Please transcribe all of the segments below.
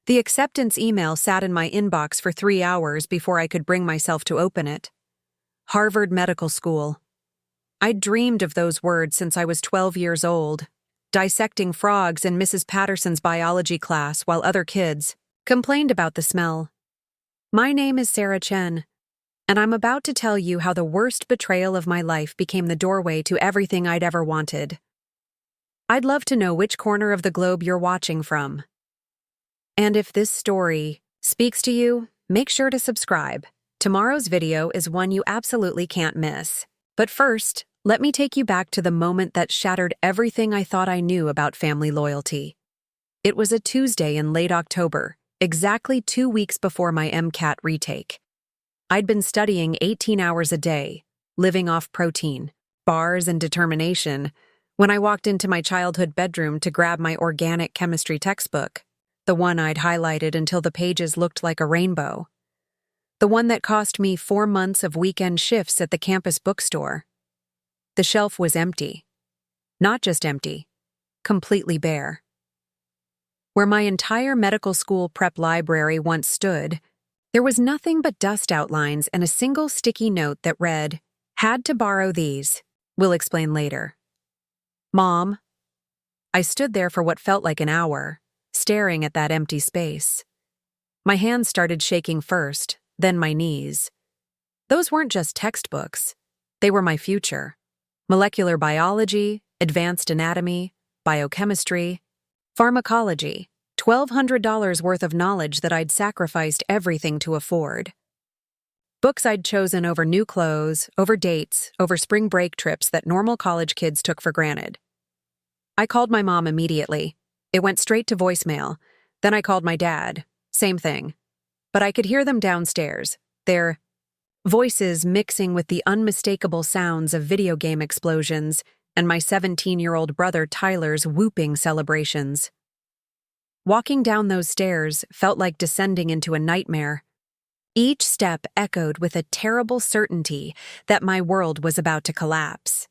The acceptance email sat in my inbox for 3 hours before I could bring myself to open it. Harvard Medical School. I'd dreamed of those words since I was 12 years old, dissecting frogs in Mrs. Patterson's biology class while other kids complained about the smell. My name is Sarah Chen, and I'm about to tell you how the worst betrayal of my life became the doorway to everything I'd ever wanted. I'd love to know which corner of the globe you're watching from. And if this story speaks to you, make sure to subscribe. Tomorrow's video is one you absolutely can't miss. But first, let me take you back to the moment that shattered everything I thought I knew about family loyalty. It was a Tuesday in late October, exactly 2 weeks before my MCAT retake. I'd been studying 18 hours a day, living off protein, bars, and determination, when I walked into my childhood bedroom to grab my organic chemistry textbook, the one I'd highlighted until the pages looked like a rainbow. The one that cost me 4 months of weekend shifts at the campus bookstore. The shelf was empty. Not just empty, completely bare. Where my entire medical school prep library once stood, there was nothing but dust outlines and a single sticky note that read, "Had to borrow these. Will explain later." Mom. I stood there for what felt like an hour, staring at that empty space. My hands started shaking first, then my knees. Those weren't just textbooks. They were my future. Molecular biology, advanced anatomy, biochemistry, pharmacology, $1,200 worth of knowledge that I'd sacrificed everything to afford. Books I'd chosen over new clothes, over dates, over spring break trips that normal college kids took for granted. I called my mom immediately. It went straight to voicemail. Then I called my dad. Same thing. But I could hear them downstairs, their voices mixing with the unmistakable sounds of video game explosions and my 17-year-old brother Tyler's whooping celebrations. Walking down those stairs felt like descending into a nightmare. Each step echoed with a terrible certainty that my world was about to collapse.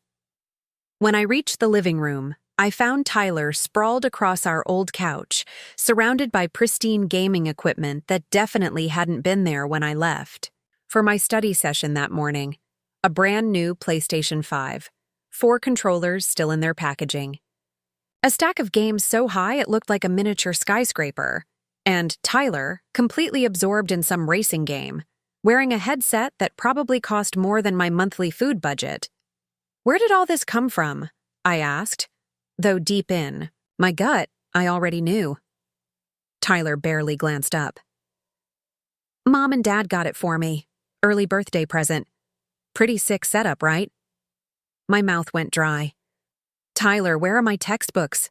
When I reached the living room, I found Tyler sprawled across our old couch, surrounded by pristine gaming equipment that definitely hadn't been there when I left. For my study session that morning, a brand new PlayStation 5, 4 controllers still in their packaging. A stack of games so high it looked like a miniature skyscraper, and Tyler, completely absorbed in some racing game, wearing a headset that probably cost more than my monthly food budget. Where did all this come from? I asked, though deep in my gut, I already knew. Tyler barely glanced up. Mom and Dad got it for me. Early birthday present. Pretty sick setup, right? My mouth went dry. Tyler, where are my textbooks?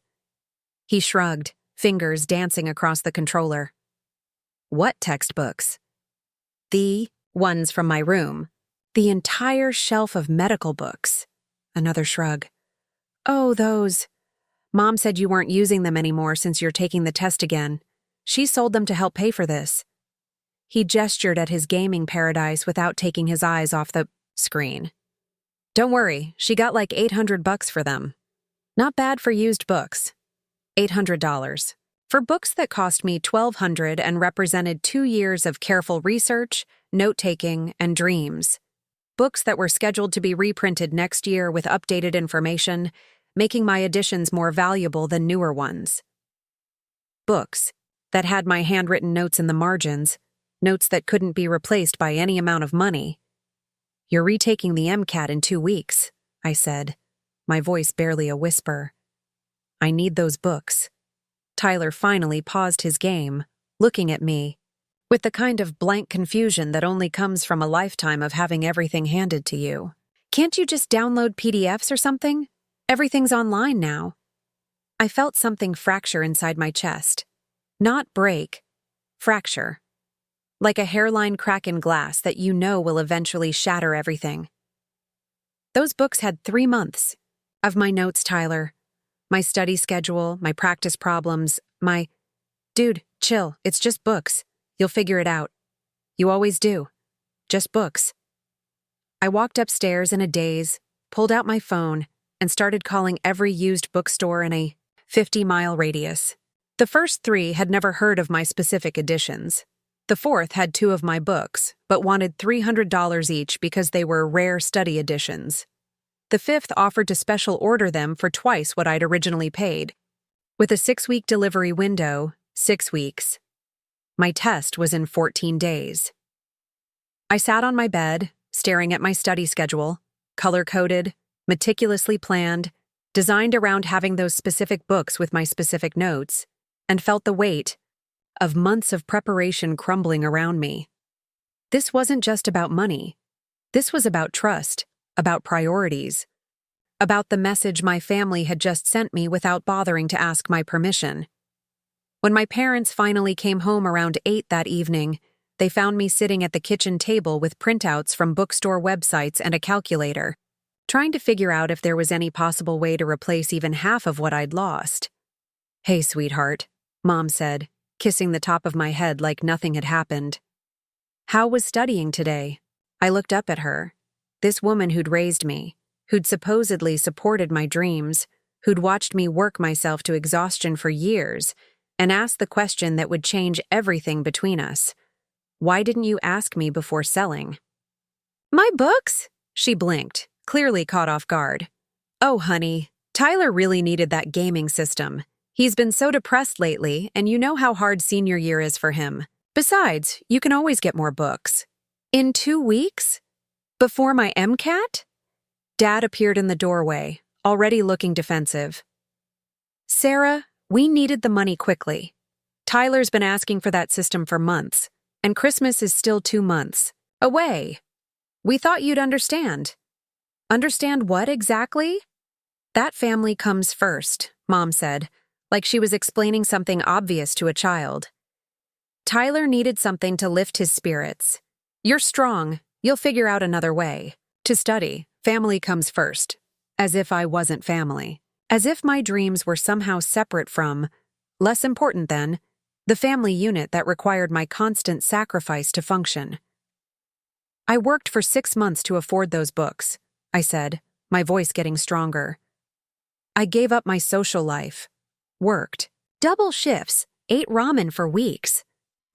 He shrugged, fingers dancing across the controller. What textbooks? The ones from my room. The entire shelf of medical books. Another shrug. Oh, those. Mom said you weren't using them anymore since you're taking the test again. She sold them to help pay for this. He gestured at his gaming paradise without taking his eyes off the screen. Don't worry, she got like $800 for them. Not bad for used books. $800. For books that cost me $1,200 and represented 2 years of careful research, note-taking, and dreams. Books that were scheduled to be reprinted next year with updated information, making my editions more valuable than newer ones. Books that had my handwritten notes in the margins, notes that couldn't be replaced by any amount of money. You're retaking the MCAT in 2 weeks, I said, my voice barely a whisper. I need those books. Tyler finally paused his game, looking at me, with the kind of blank confusion that only comes from a lifetime of having everything handed to you. Can't you just download PDFs or something? Everything's online now. I felt something fracture inside my chest. Not break, fracture. Like a hairline crack in glass that you know will eventually shatter everything. Those books had 3 months of my notes, Tyler. My study schedule, my practice problems, my... Dude, chill, it's just books. You'll figure it out. You always do. Just books. I walked upstairs in a daze, pulled out my phone, and started calling every used bookstore in a 50-mile radius. The first three had never heard of my specific editions. The fourth had two of my books, but wanted $300 each because they were rare study editions. The fifth offered to special order them for twice what I'd originally paid. With a 6-week delivery window, 6 weeks. My test was in 14 days. I sat on my bed, staring at my study schedule, color-coded, meticulously planned, designed around having those specific books with my specific notes, and felt the weight of months of preparation crumbling around me. This wasn't just about money. This was about trust, about priorities, about the message my family had just sent me without bothering to ask my permission. When my parents finally came home around 8 that evening, they found me sitting at the kitchen table with printouts from bookstore websites and a calculator, trying to figure out if there was any possible way to replace even half of what I'd lost. "Hey, sweetheart," Mom said, kissing the top of my head like nothing had happened. "How was studying today?" I looked up at her. This woman who'd raised me, who'd supposedly supported my dreams, who'd watched me work myself to exhaustion for years, and asked the question that would change everything between us. "Why didn't you ask me before selling?" "My books?" She blinked, clearly caught off guard. "Oh, honey, Tyler really needed that gaming system. He's been so depressed lately, and you know how hard senior year is for him. Besides, you can always get more books." "In 2 weeks? Before my MCAT?" Dad appeared in the doorway, already looking defensive. "Sarah, we needed the money quickly. Tyler's been asking for that system for months, and Christmas is still 2 months away. We thought you'd understand." "Understand what exactly?" "That family comes first," Mom said, like she was explaining something obvious to a child. "Tyler needed something to lift his spirits. You're strong, you'll figure out another way. To study, family comes first." As if I wasn't family. As if my dreams were somehow separate from, less important than, the family unit that required my constant sacrifice to function. "I worked for 6 months to afford those books," I said, my voice getting stronger. "I gave up my social life. Worked. Double shifts, ate ramen for weeks.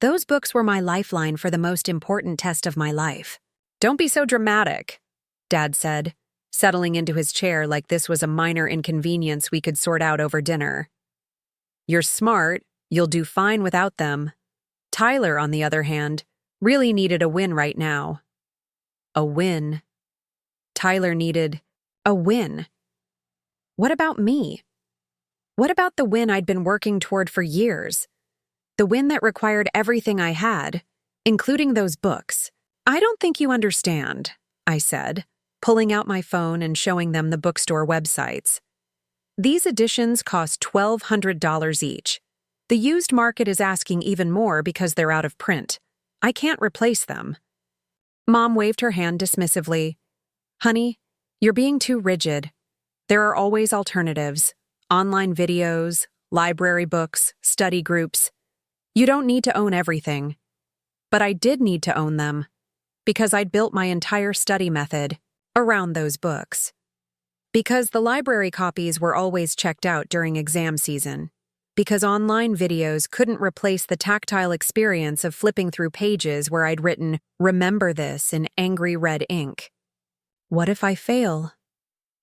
Those books were my lifeline for the most important test of my life." "Don't be so dramatic," Dad said, settling into his chair like this was a minor inconvenience we could sort out over dinner. "You're smart, you'll do fine without them. Tyler, on the other hand, really needed a win right now." A win. Tyler needed a win. What about me? What about the win I'd been working toward for years? The win that required everything I had, including those books. "I don't think you understand," I said, pulling out my phone and showing them the bookstore websites. "These editions cost $1,200 each. The used market is asking even more because they're out of print. I can't replace them." Mom waved her hand dismissively. "Honey, you're being too rigid. There are always alternatives. Online videos, library books, study groups. You don't need to own everything." But I did need to own them, because I'd built my entire study method around those books. Because the library copies were always checked out during exam season. Because online videos couldn't replace the tactile experience of flipping through pages where I'd written, "Remember this," in angry red ink. "What if I fail?"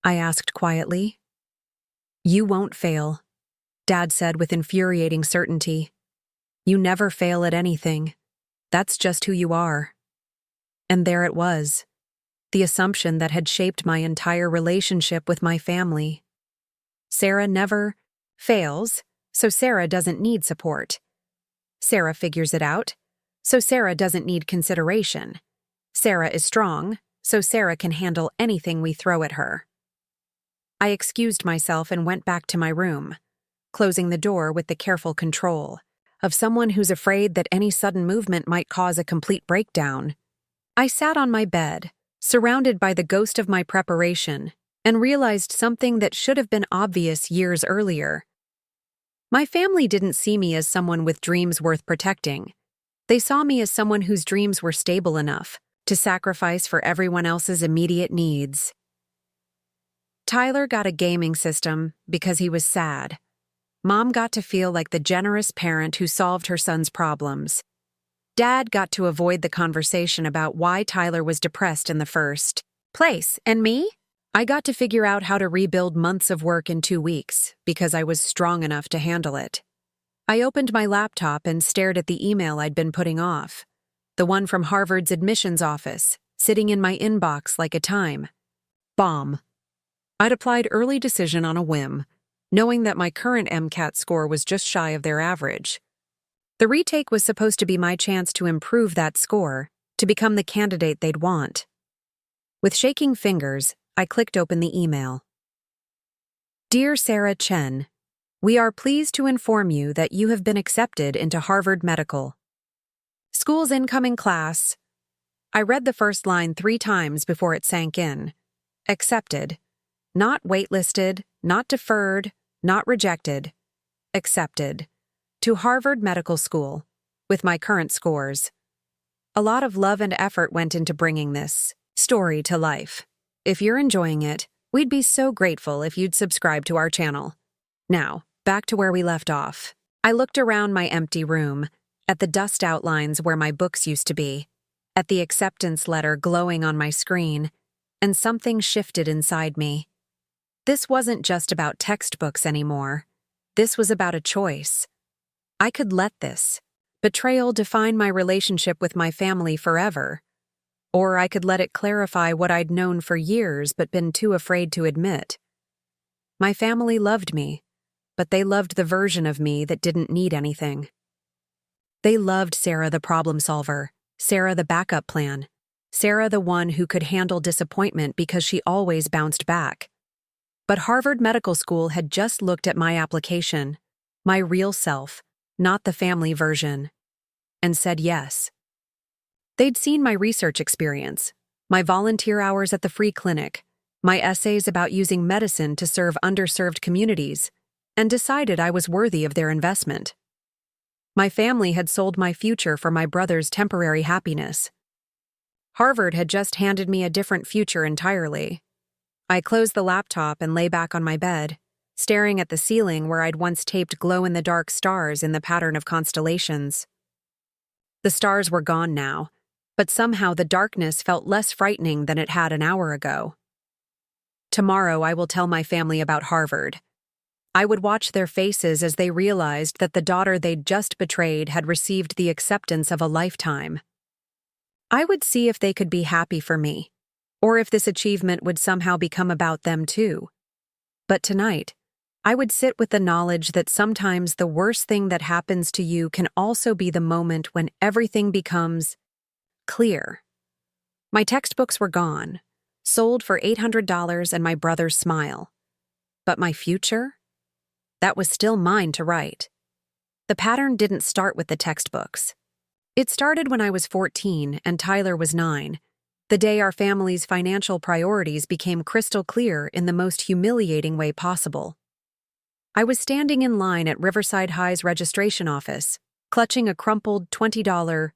I asked quietly. "You won't fail," Dad said with infuriating certainty. "You never fail at anything. That's just who you are." And there it was, the assumption that had shaped my entire relationship with my family. Sarah never fails, so Sarah doesn't need support. Sarah figures it out, so Sarah doesn't need consideration. Sarah is strong, so Sarah can handle anything we throw at her. I excused myself and went back to my room, closing the door with the careful control of someone who's afraid that any sudden movement might cause a complete breakdown. I sat on my bed, surrounded by the ghost of my preparation, and realized something that should have been obvious years earlier. My family didn't see me as someone with dreams worth protecting. They saw me as someone whose dreams were stable enough to sacrifice for everyone else's immediate needs. Tyler got a gaming system because he was sad. Mom got to feel like the generous parent who solved her son's problems. Dad got to avoid the conversation about why Tyler was depressed in the first place. And me? I got to figure out how to rebuild months of work in 2 weeks because I was strong enough to handle it. I opened my laptop and stared at the email I'd been putting off. The one from Harvard's admissions office, sitting in my inbox like a time bomb. I'd applied early decision on a whim, knowing that my current MCAT score was just shy of their average. The retake was supposed to be my chance to improve that score, to become the candidate they'd want. With shaking fingers, I clicked open the email. Dear Sarah Chen, we are pleased to inform you that you have been accepted into Harvard Medical School's incoming class. I read the first line 3 times before it sank in. Accepted. Not waitlisted, not deferred, not rejected. Accepted. To Harvard Medical School, with my current scores. A lot of love and effort went into bringing this story to life. If you're enjoying it, we'd be so grateful if you'd subscribe to our channel. Now, back to where we left off. I looked around my empty room, at the dust outlines where my books used to be, at the acceptance letter glowing on my screen, and something shifted inside me. This wasn't just about textbooks anymore. This was about a choice. I could let this betrayal define my relationship with my family forever, or I could let it clarify what I'd known for years but been too afraid to admit. My family loved me, but they loved the version of me that didn't need anything. They loved Sarah the problem solver, Sarah the backup plan, Sarah the one who could handle disappointment because she always bounced back. But Harvard Medical School had just looked at my application, my real self, not the family version, and said yes. They'd seen my research experience, my volunteer hours at the free clinic, my essays about using medicine to serve underserved communities, and decided I was worthy of their investment. My family had sold my future for my brother's temporary happiness. Harvard had just handed me a different future entirely. I closed the laptop and lay back on my bed, staring at the ceiling where I'd once taped glow-in-the-dark stars in the pattern of constellations. The stars were gone now, but somehow the darkness felt less frightening than it had an hour ago. Tomorrow I will tell my family about Harvard. I would watch their faces as they realized that the daughter they'd just betrayed had received the acceptance of a lifetime. I would see if they could be happy for me, or if this achievement would somehow become about them too. But tonight, I would sit with the knowledge that sometimes the worst thing that happens to you can also be the moment when everything becomes clear. My textbooks were gone, sold for $800 and my brother's smile. But my future? That was still mine to write. The pattern didn't start with the textbooks. It started when I was 14 and Tyler was 9, the day our family's financial priorities became crystal clear in the most humiliating way possible. I was standing in line at Riverside High's registration office, clutching a crumpled $20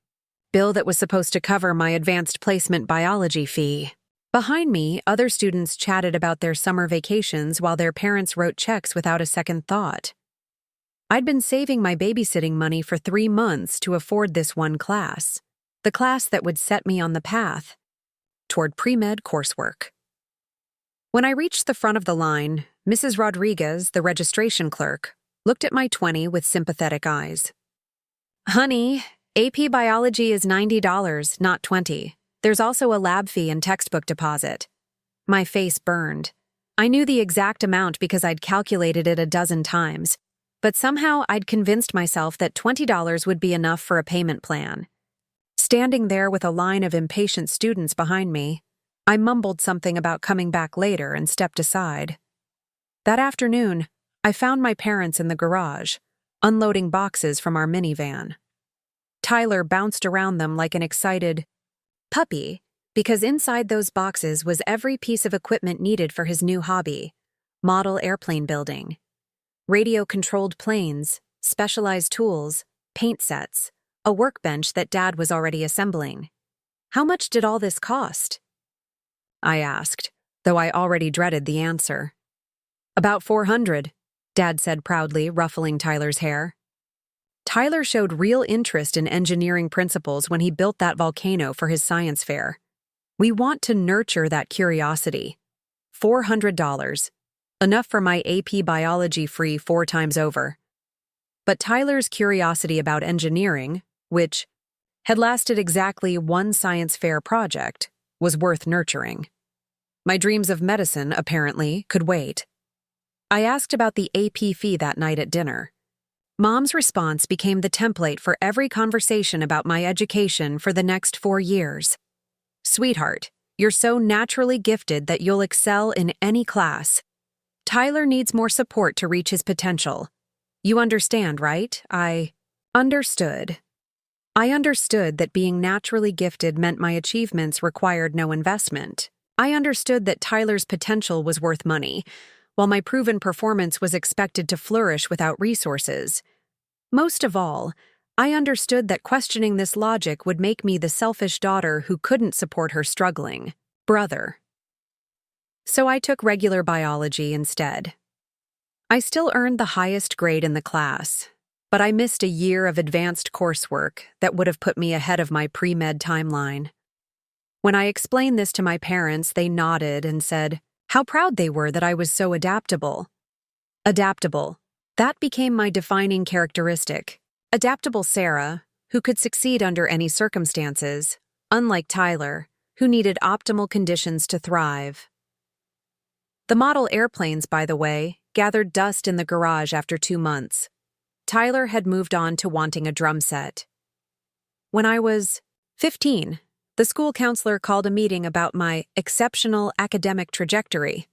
bill that was supposed to cover my advanced placement biology fee. Behind me, other students chatted about their summer vacations while their parents wrote checks without a second thought. I'd been saving my babysitting money for 3 months to afford this one class, the class that would set me on the path toward pre-med coursework. When I reached the front of the line, Mrs. Rodriguez, the registration clerk, looked at my 20 with sympathetic eyes. Honey, AP Biology is $90, not $20. There's also a lab fee and textbook deposit. My face burned. I knew the exact amount because I'd calculated it a dozen times, but somehow I'd convinced myself that $20 would be enough for a payment plan. Standing there with a line of impatient students behind me, I mumbled something about coming back later and stepped aside. That afternoon, I found my parents in the garage, unloading boxes from our minivan. Tyler bounced around them like an excited puppy, because inside those boxes was every piece of equipment needed for his new hobby, model airplane building. Radio-controlled planes, specialized tools, paint sets, a workbench that Dad was already assembling. How much did all this cost? I asked, though I already dreaded the answer. About $400. Dad said proudly, ruffling Tyler's hair. Tyler showed real interest in engineering principles when he built that volcano for his science fair. We want to nurture that curiosity. $400. Enough for my AP biology free 4 times over. But Tyler's curiosity about engineering, which had lasted exactly 1 science fair project, was worth nurturing. My dreams of medicine, apparently, could wait. I asked about the AP fee that night at dinner. Mom's response became the template for every conversation about my education for the next 4 years. Sweetheart, you're so naturally gifted that you'll excel in any class. Tyler needs more support to reach his potential. You understand, right? I understood. I understood that being naturally gifted meant my achievements required no investment. I understood that Tyler's potential was worth money, while my proven performance was expected to flourish without resources. Most of all, I understood that questioning this logic would make me the selfish daughter who couldn't support her struggling brother. So I took regular biology instead. I still earned the highest grade in the class, but I missed a year of advanced coursework that would have put me ahead of my pre-med timeline. When I explained this to my parents, they nodded and said how proud they were that I was so adaptable. Adaptable. That became my defining characteristic. Adaptable Sarah, who could succeed under any circumstances, unlike Tyler, who needed optimal conditions to thrive. The model airplanes, by the way, gathered dust in the garage after 2 months. Tyler had moved on to wanting a drum set. When I was 15, the school counselor called a meeting about my exceptional academic trajectory.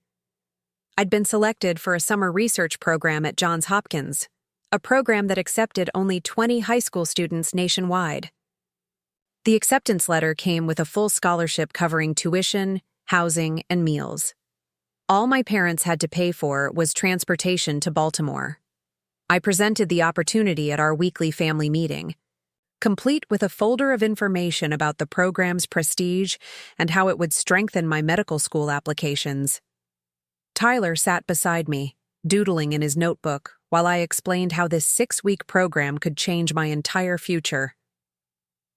I'd been selected for a summer research program at Johns Hopkins, a program that accepted only 20 high school students nationwide. The acceptance letter came with a full scholarship covering tuition, housing, and meals. All my parents had to pay for was transportation to Baltimore. I presented the opportunity at our weekly family meeting, complete with a folder of information about the program's prestige and how it would strengthen my medical school applications. Tyler sat beside me, doodling in his notebook, while I explained how this 6-week program could change my entire future.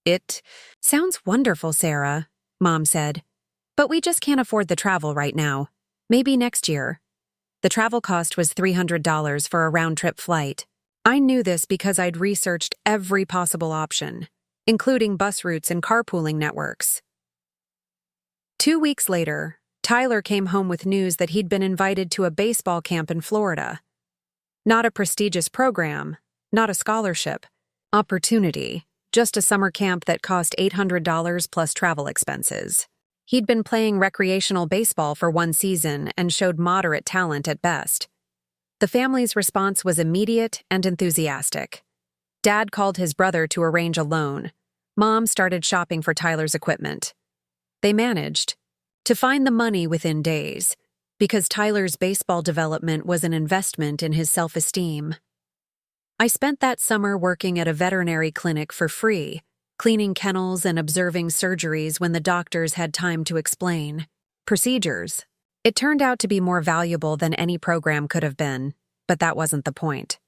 It sounds wonderful, Sarah, Mom said, but we just can't afford the travel right now. Maybe next year. The travel cost was $300 for a round-trip flight. I knew this because I'd researched every possible option, including bus routes and carpooling networks. 2 weeks later, Tyler came home with news that he'd been invited to a baseball camp in Florida. Not a prestigious program, not a scholarship, opportunity, just a summer camp that cost $800 plus travel expenses. He'd been playing recreational baseball for 1 season and showed moderate talent at best. The family's response was immediate and enthusiastic. Dad called his brother to arrange a loan. Mom started shopping for Tyler's equipment. They managed to find the money within days, because Tyler's baseball development was an investment in his self-esteem. I spent that summer working at a veterinary clinic for free, cleaning kennels and observing surgeries when the doctors had time to explain procedures. It turned out to be more valuable than any program could have been, but that wasn't the point.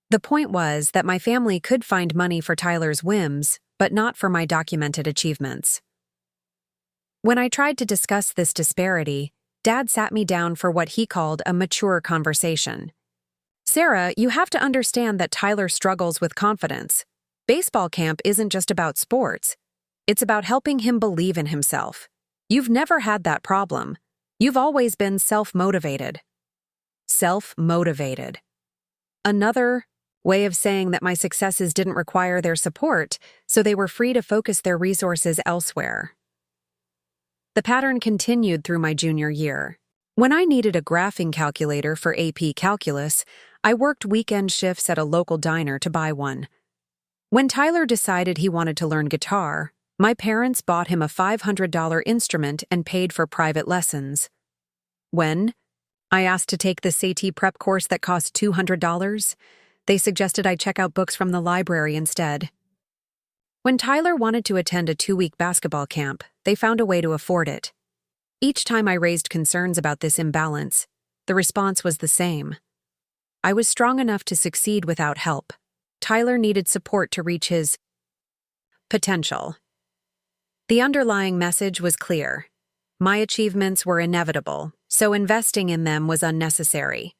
The point was that my family could find money for Tyler's whims, but not for my documented achievements. When I tried to discuss this disparity, Dad sat me down for what he called a mature conversation. Sarah, you have to understand that Tyler struggles with confidence. Baseball camp isn't just about sports. It's about helping him believe in himself. You've never had that problem. You've always been self-motivated. Self-motivated. Another way of saying that my successes didn't require their support, so they were free to focus their resources elsewhere. The pattern continued through my junior year. When I needed a graphing calculator for AP Calculus, I worked weekend shifts at a local diner to buy one. When Tyler decided he wanted to learn guitar, my parents bought him a $500 instrument and paid for private lessons. When I asked to take the SAT prep course that cost $200, they suggested I check out books from the library instead. When Tyler wanted to attend a 2-week basketball camp, they found a way to afford it. Each time I raised concerns about this imbalance, the response was the same. I was strong enough to succeed without help. Tyler needed support to reach his potential. The underlying message was clear. My achievements were inevitable, so investing in them was unnecessary.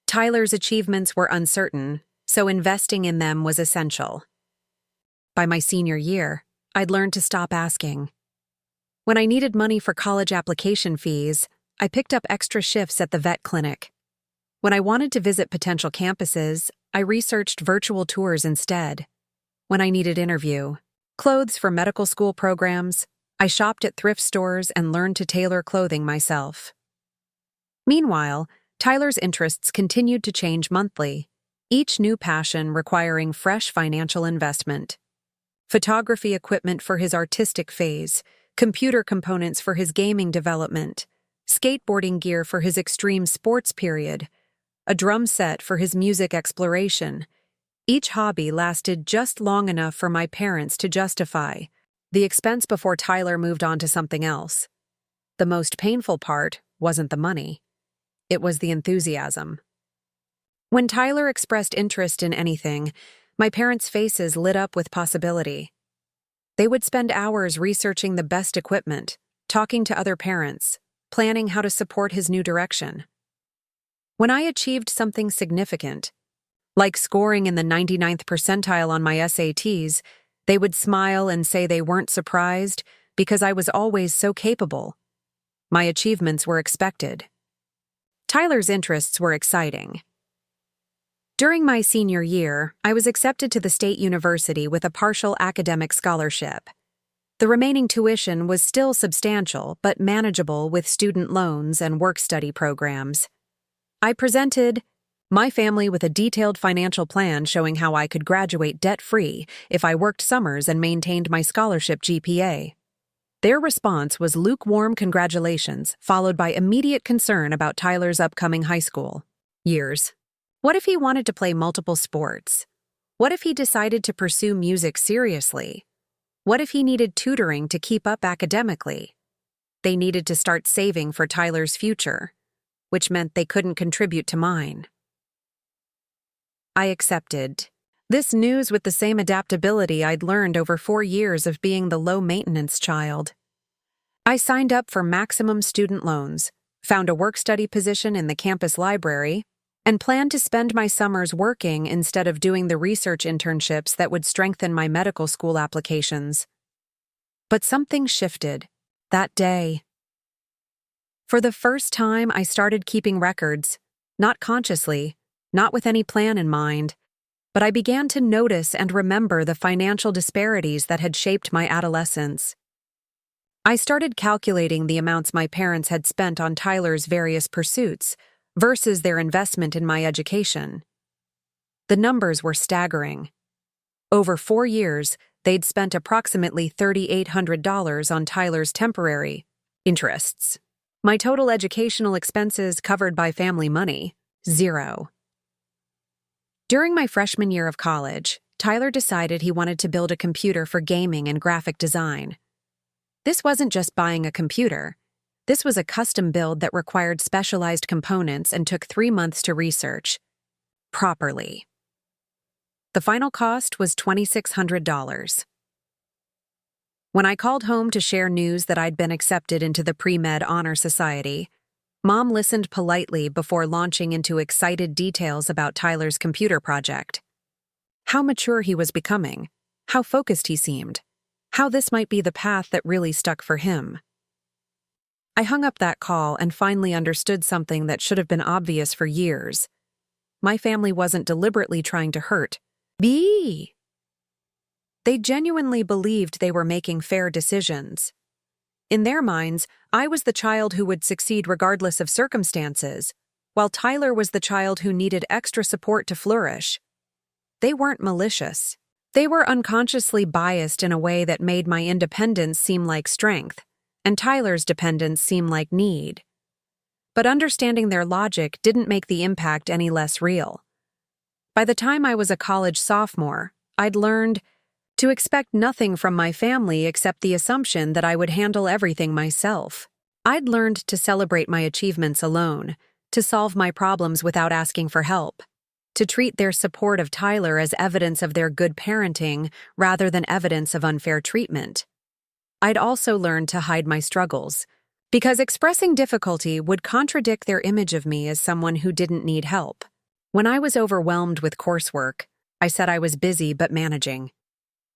Tyler's achievements were uncertain, so investing in them was essential. By my senior year, I'd learned to stop asking. When I needed money for college application fees, I picked up extra shifts at the vet clinic. When I wanted to visit potential campuses, I researched virtual tours instead. When I needed clothes for medical school programs, I shopped at thrift stores and learned to tailor clothing myself. Meanwhile, Tyler's interests continued to change monthly, each new passion requiring fresh financial investment. Photography equipment for his artistic phase, computer components for his gaming development, skateboarding gear for his extreme sports period, a drum set for his music exploration. Each hobby lasted just long enough for my parents to justify the expense before Tyler moved on to something else. The most painful part wasn't the money. It was the enthusiasm. When Tyler expressed interest in anything, my parents' faces lit up with possibility. They would spend hours researching the best equipment, talking to other parents, planning how to support his new direction. When I achieved something significant, like scoring in the 99th percentile on my SATs, they would smile and say they weren't surprised because I was always so capable. My achievements were expected. Tyler's interests were exciting. During my senior year, I was accepted to the state university with a partial academic scholarship. The remaining tuition was still substantial but manageable with student loans and work-study programs. I presented my family with a detailed financial plan showing how I could graduate debt-free if I worked summers and maintained my scholarship GPA. Their response was lukewarm congratulations, followed by immediate concern about Tyler's upcoming high school years. What if he wanted to play multiple sports? What if he decided to pursue music seriously? What if he needed tutoring to keep up academically? They needed to start saving for Tyler's future, which meant they couldn't contribute to mine. I accepted this news with the same adaptability I'd learned over 4 years of being the low-maintenance child. I signed up for maximum student loans, found a work-study position in the campus library, and planned to spend my summers working instead of doing the research internships that would strengthen my medical school applications. But something shifted that day. For the first time, I started keeping records, not consciously, not with any plan in mind, but I began to notice and remember the financial disparities that had shaped my adolescence. I started calculating the amounts my parents had spent on Tyler's various pursuits versus their investment in my education. The numbers were staggering. Over 4 years, they'd spent approximately $3,800 on Tyler's temporary interests. My total educational expenses covered by family money, 0. During my freshman year of college, Tyler decided he wanted to build a computer for gaming and graphic design. This wasn't just buying a computer. This was a custom build that required specialized components and took 3 months to research properly. The final cost was $2,600. When I called home to share news that I'd been accepted into the Pre-Med Honor Society, Mom listened politely before launching into excited details about Tyler's computer project. How mature he was becoming, how focused he seemed, how this might be the path that really stuck for him. I hung up that call and finally understood something that should have been obvious for years. My family wasn't deliberately trying to hurt me. They genuinely believed they were making fair decisions. In their minds, I was the child who would succeed regardless of circumstances, while Tyler was the child who needed extra support to flourish. They weren't malicious. They were unconsciously biased in a way that made my independence seem like strength, and Tyler's dependence seem like need. But understanding their logic didn't make the impact any less real. By the time I was a college sophomore, I'd learned to expect nothing from my family except the assumption that I would handle everything myself. I'd learned to celebrate my achievements alone, to solve my problems without asking for help, to treat their support of Tyler as evidence of their good parenting rather than evidence of unfair treatment. I'd also learned to hide my struggles, because expressing difficulty would contradict their image of me as someone who didn't need help. When I was overwhelmed with coursework, I said I was busy but managing.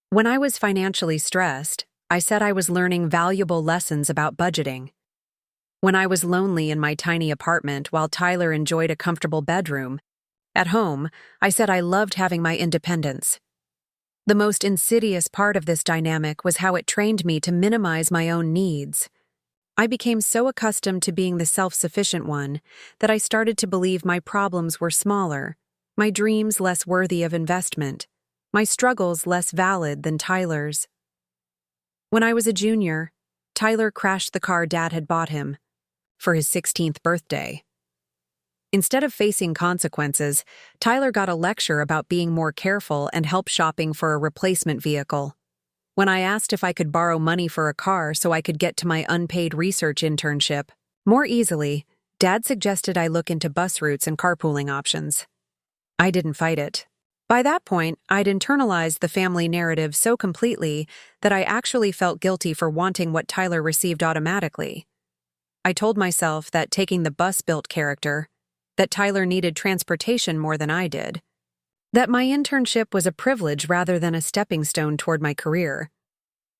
When I was financially stressed, I said I was learning valuable lessons about budgeting. When I was lonely in my tiny apartment while Tyler enjoyed a comfortable bedroom, at home, I said I loved having my independence. The most insidious part of this dynamic was how it trained me to minimize my own needs. I became so accustomed to being the self-sufficient one that I started to believe my problems were smaller, my dreams less worthy of investment, my struggles less valid than Tyler's. When I was a junior, Tyler crashed the car Dad had bought him for his 16th birthday. Instead of facing consequences, Tyler got a lecture about being more careful and help shopping for a replacement vehicle. When I asked if I could borrow money for a car so I could get to my unpaid research internship more easily, Dad suggested I look into bus routes and carpooling options. I didn't fight it. By that point, I'd internalized the family narrative so completely that I actually felt guilty for wanting what Tyler received automatically. I told myself that taking the bus built character, that Tyler needed transportation more than I did, that my internship was a privilege rather than a stepping stone toward my career.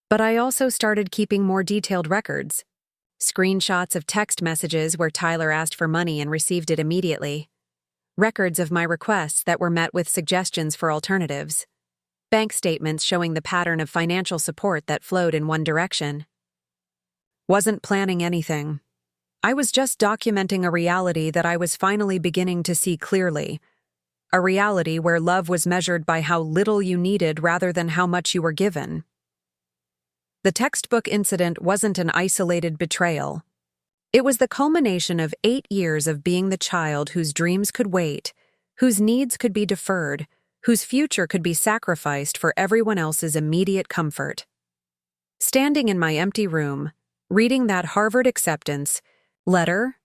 But I also started keeping more detailed records. Screenshots of text messages where Tyler asked for money and received it immediately. Records of my requests that were met with suggestions for alternatives. Bank statements showing the pattern of financial support that flowed in one direction. Wasn't planning anything. I was just documenting a reality that I was finally beginning to see clearly. A reality where love was measured by how little you needed rather than how much you were given. The textbook incident wasn't an isolated betrayal. It was the culmination of 8 years of being the child whose dreams could wait, whose needs could be deferred, whose future could be sacrificed for everyone else's immediate comfort. Standing in my empty room, reading that Harvard acceptance letter,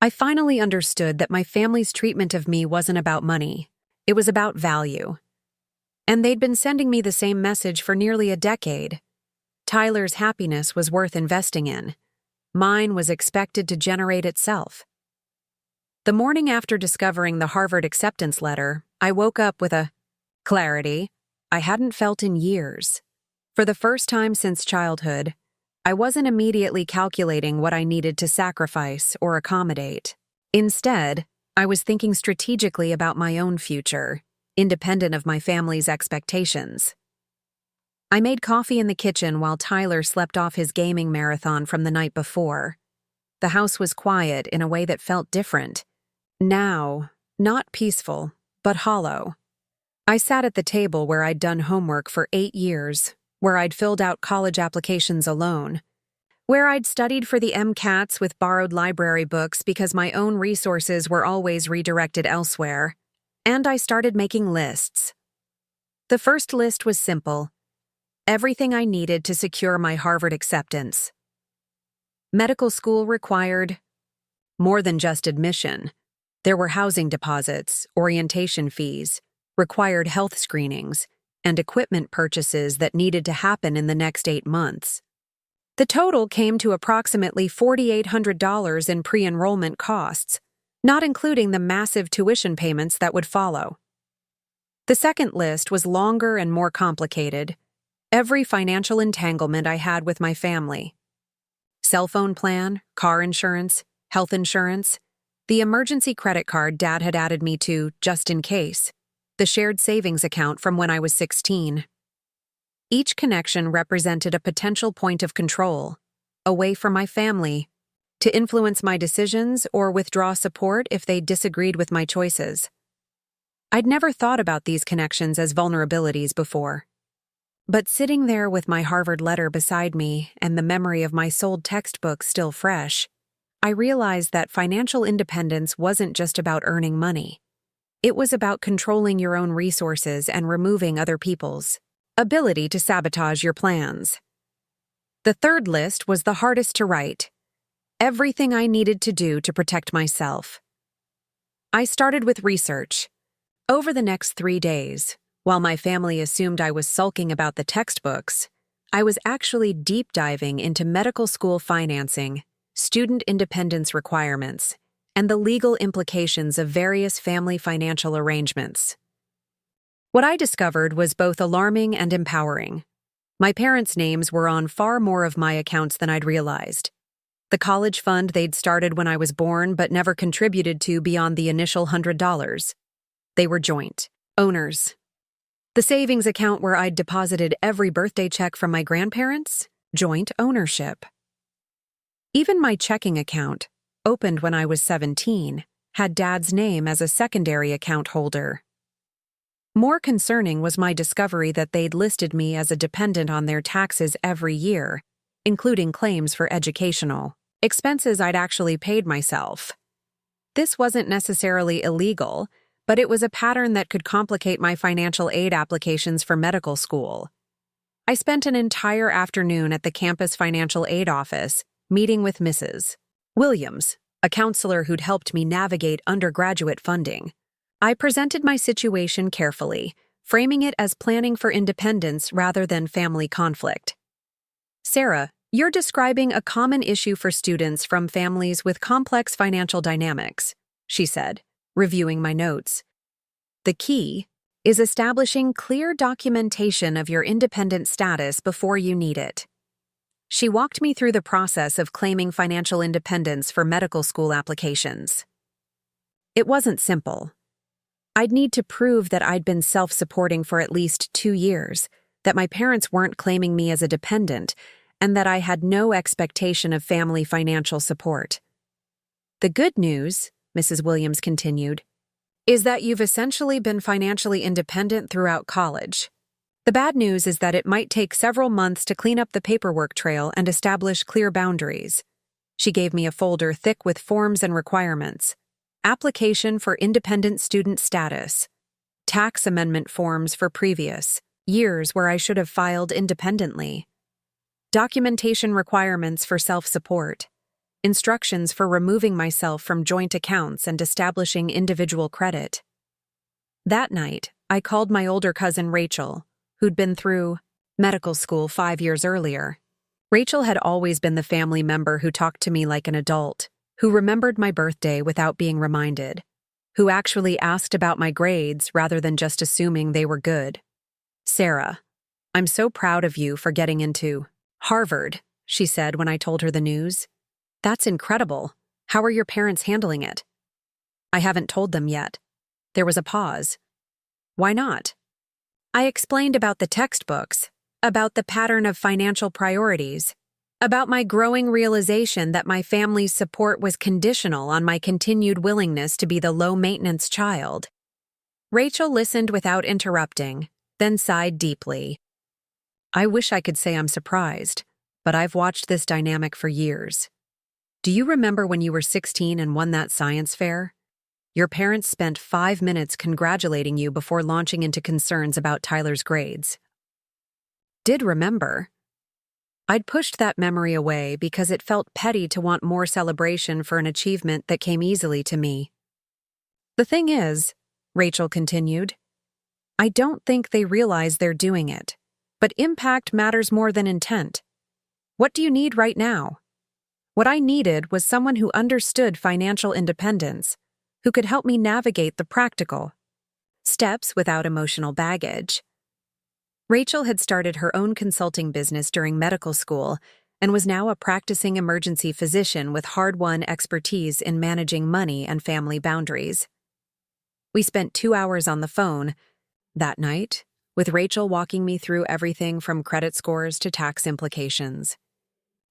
I finally understood that my family's treatment of me wasn't about money. It was about value. And they'd been sending me the same message for nearly a decade. Tyler's happiness was worth investing in. Mine was expected to generate itself. The morning after discovering the Harvard acceptance letter, I woke up with a clarity I hadn't felt in years. For the first time since childhood, I wasn't immediately calculating what I needed to sacrifice or accommodate. Instead, I was thinking strategically about my own future, independent of my family's expectations. I made coffee in the kitchen while Tyler slept off his gaming marathon from the night before. The house was quiet in a way that felt different. Now, not peaceful, but hollow. I sat at the table where I'd done homework for 8 years, where I'd filled out college applications alone, where I'd studied for the MCATs with borrowed library books because my own resources were always redirected elsewhere, and I started making lists. The first list was simple: everything I needed to secure my Harvard acceptance. Medical school required more than just admission. There were housing deposits, orientation fees, required health screenings, and equipment purchases that needed to happen in the next 8 months. The total came to approximately $4,800 in pre-enrollment costs, not including the massive tuition payments that would follow. The second list was longer and more complicated. Every financial entanglement I had with my family. Cell phone plan, car insurance, health insurance, the emergency credit card Dad had added me to just in case, the shared savings account from when I was 16. Each connection represented a potential point of control, a way for my family to influence my decisions or withdraw support if they disagreed with my choices. I'd never thought about these connections as vulnerabilities before. But sitting there with my Harvard letter beside me and the memory of my sold textbooks still fresh, I realized that financial independence wasn't just about earning money. It was about controlling your own resources and removing other people's ability to sabotage your plans. The third list was the hardest to write. Everything I needed to do to protect myself. I started with research. Over the next 3 days, while my family assumed I was sulking about the textbooks, I was actually deep diving into medical school financing, student independence requirements, and the legal implications of various family financial arrangements. What I discovered was both alarming and empowering. My parents' names were on far more of my accounts than I'd realized. The college fund they'd started when I was born but never contributed to beyond the initial $100. They were joint owners. The savings account where I'd deposited every birthday check from my grandparents, joint ownership. Even my checking account, opened when I was 17, had Dad's name as a secondary account holder. More concerning was my discovery that they'd listed me as a dependent on their taxes every year, including claims for educational expenses I'd actually paid myself. This wasn't necessarily illegal, but it was a pattern that could complicate my financial aid applications for medical school. I spent an entire afternoon at the campus financial aid office, meeting with Mrs. Williams, a counselor who'd helped me navigate undergraduate funding. I presented my situation carefully, framing it as planning for independence rather than family conflict. "Sarah, you're describing a common issue for students from families with complex financial dynamics," she said, reviewing my notes. "The key is establishing clear documentation of your independent status before you need it." She walked me through the process of claiming financial independence for medical school applications. It wasn't simple. I'd need to prove that I'd been self-supporting for at least 2 years, that my parents weren't claiming me as a dependent, and that I had no expectation of family financial support. "The good news," Mrs. Williams continued, "is that you've essentially been financially independent throughout college. The bad news is that it might take several months to clean up the paperwork trail and establish clear boundaries." She gave me a folder thick with forms and requirements. Application for independent student status. Tax amendment forms for previous years where I should have filed independently. Documentation requirements for self-support. Instructions for removing myself from joint accounts and establishing individual credit. That night, I called my older cousin Rachel, who'd been through medical school 5 years earlier. Rachel had always been the family member who talked to me like an adult, who remembered my birthday without being reminded, who actually asked about my grades rather than just assuming they were good. "Sarah, I'm so proud of you for getting into Harvard," she said when I told her the news. "That's incredible. How are your parents handling it?" "I haven't told them yet." There was a pause. "Why not?" I explained about the textbooks, about the pattern of financial priorities, about my growing realization that my family's support was conditional on my continued willingness to be the low-maintenance child. Rachel listened without interrupting, then sighed deeply. "I wish I could say I'm surprised, but I've watched this dynamic for years. Do you remember when you were 16 and won that science fair? Your parents spent 5 minutes congratulating you before launching into concerns about Tyler's grades." Did remember. I'd pushed that memory away because it felt petty to want more celebration for an achievement that came easily to me. "The thing is," Rachel continued, "I don't think they realize they're doing it, but impact matters more than intent. What do you need right now?" What I needed was someone who understood financial independence, who could help me navigate the practical steps without emotional baggage. Rachel had started her own consulting business during medical school and was now a practicing emergency physician with hard-won expertise in managing money and family boundaries. We spent 2 hours on the phone that night, with Rachel walking me through everything from credit scores to tax implications.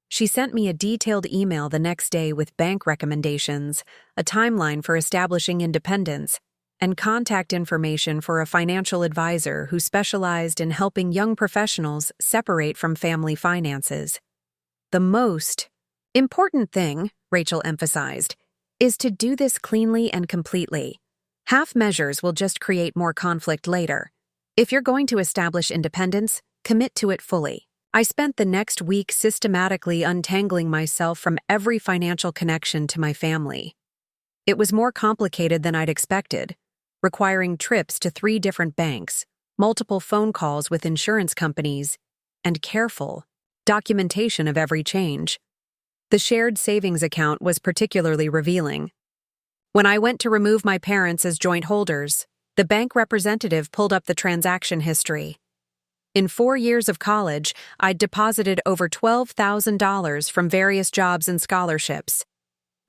She sent me a detailed email the next day with bank recommendations, a timeline for establishing independence, and contact information for a financial advisor who specialized in helping young professionals separate from family finances. "The most important thing," Rachel emphasized, "is to do this cleanly and completely. Half measures will just create more conflict later. If you're going to establish independence, commit to it fully." I spent the next week systematically untangling myself from every financial connection to my family. It was more complicated than I'd expected, requiring trips to 3 different banks, multiple phone calls with insurance companies, and careful documentation of every change. The shared savings account was particularly revealing. When I went to remove my parents as joint holders, the bank representative pulled up the transaction history. In 4 years of college, I'd deposited over $12,000 from various jobs and scholarships.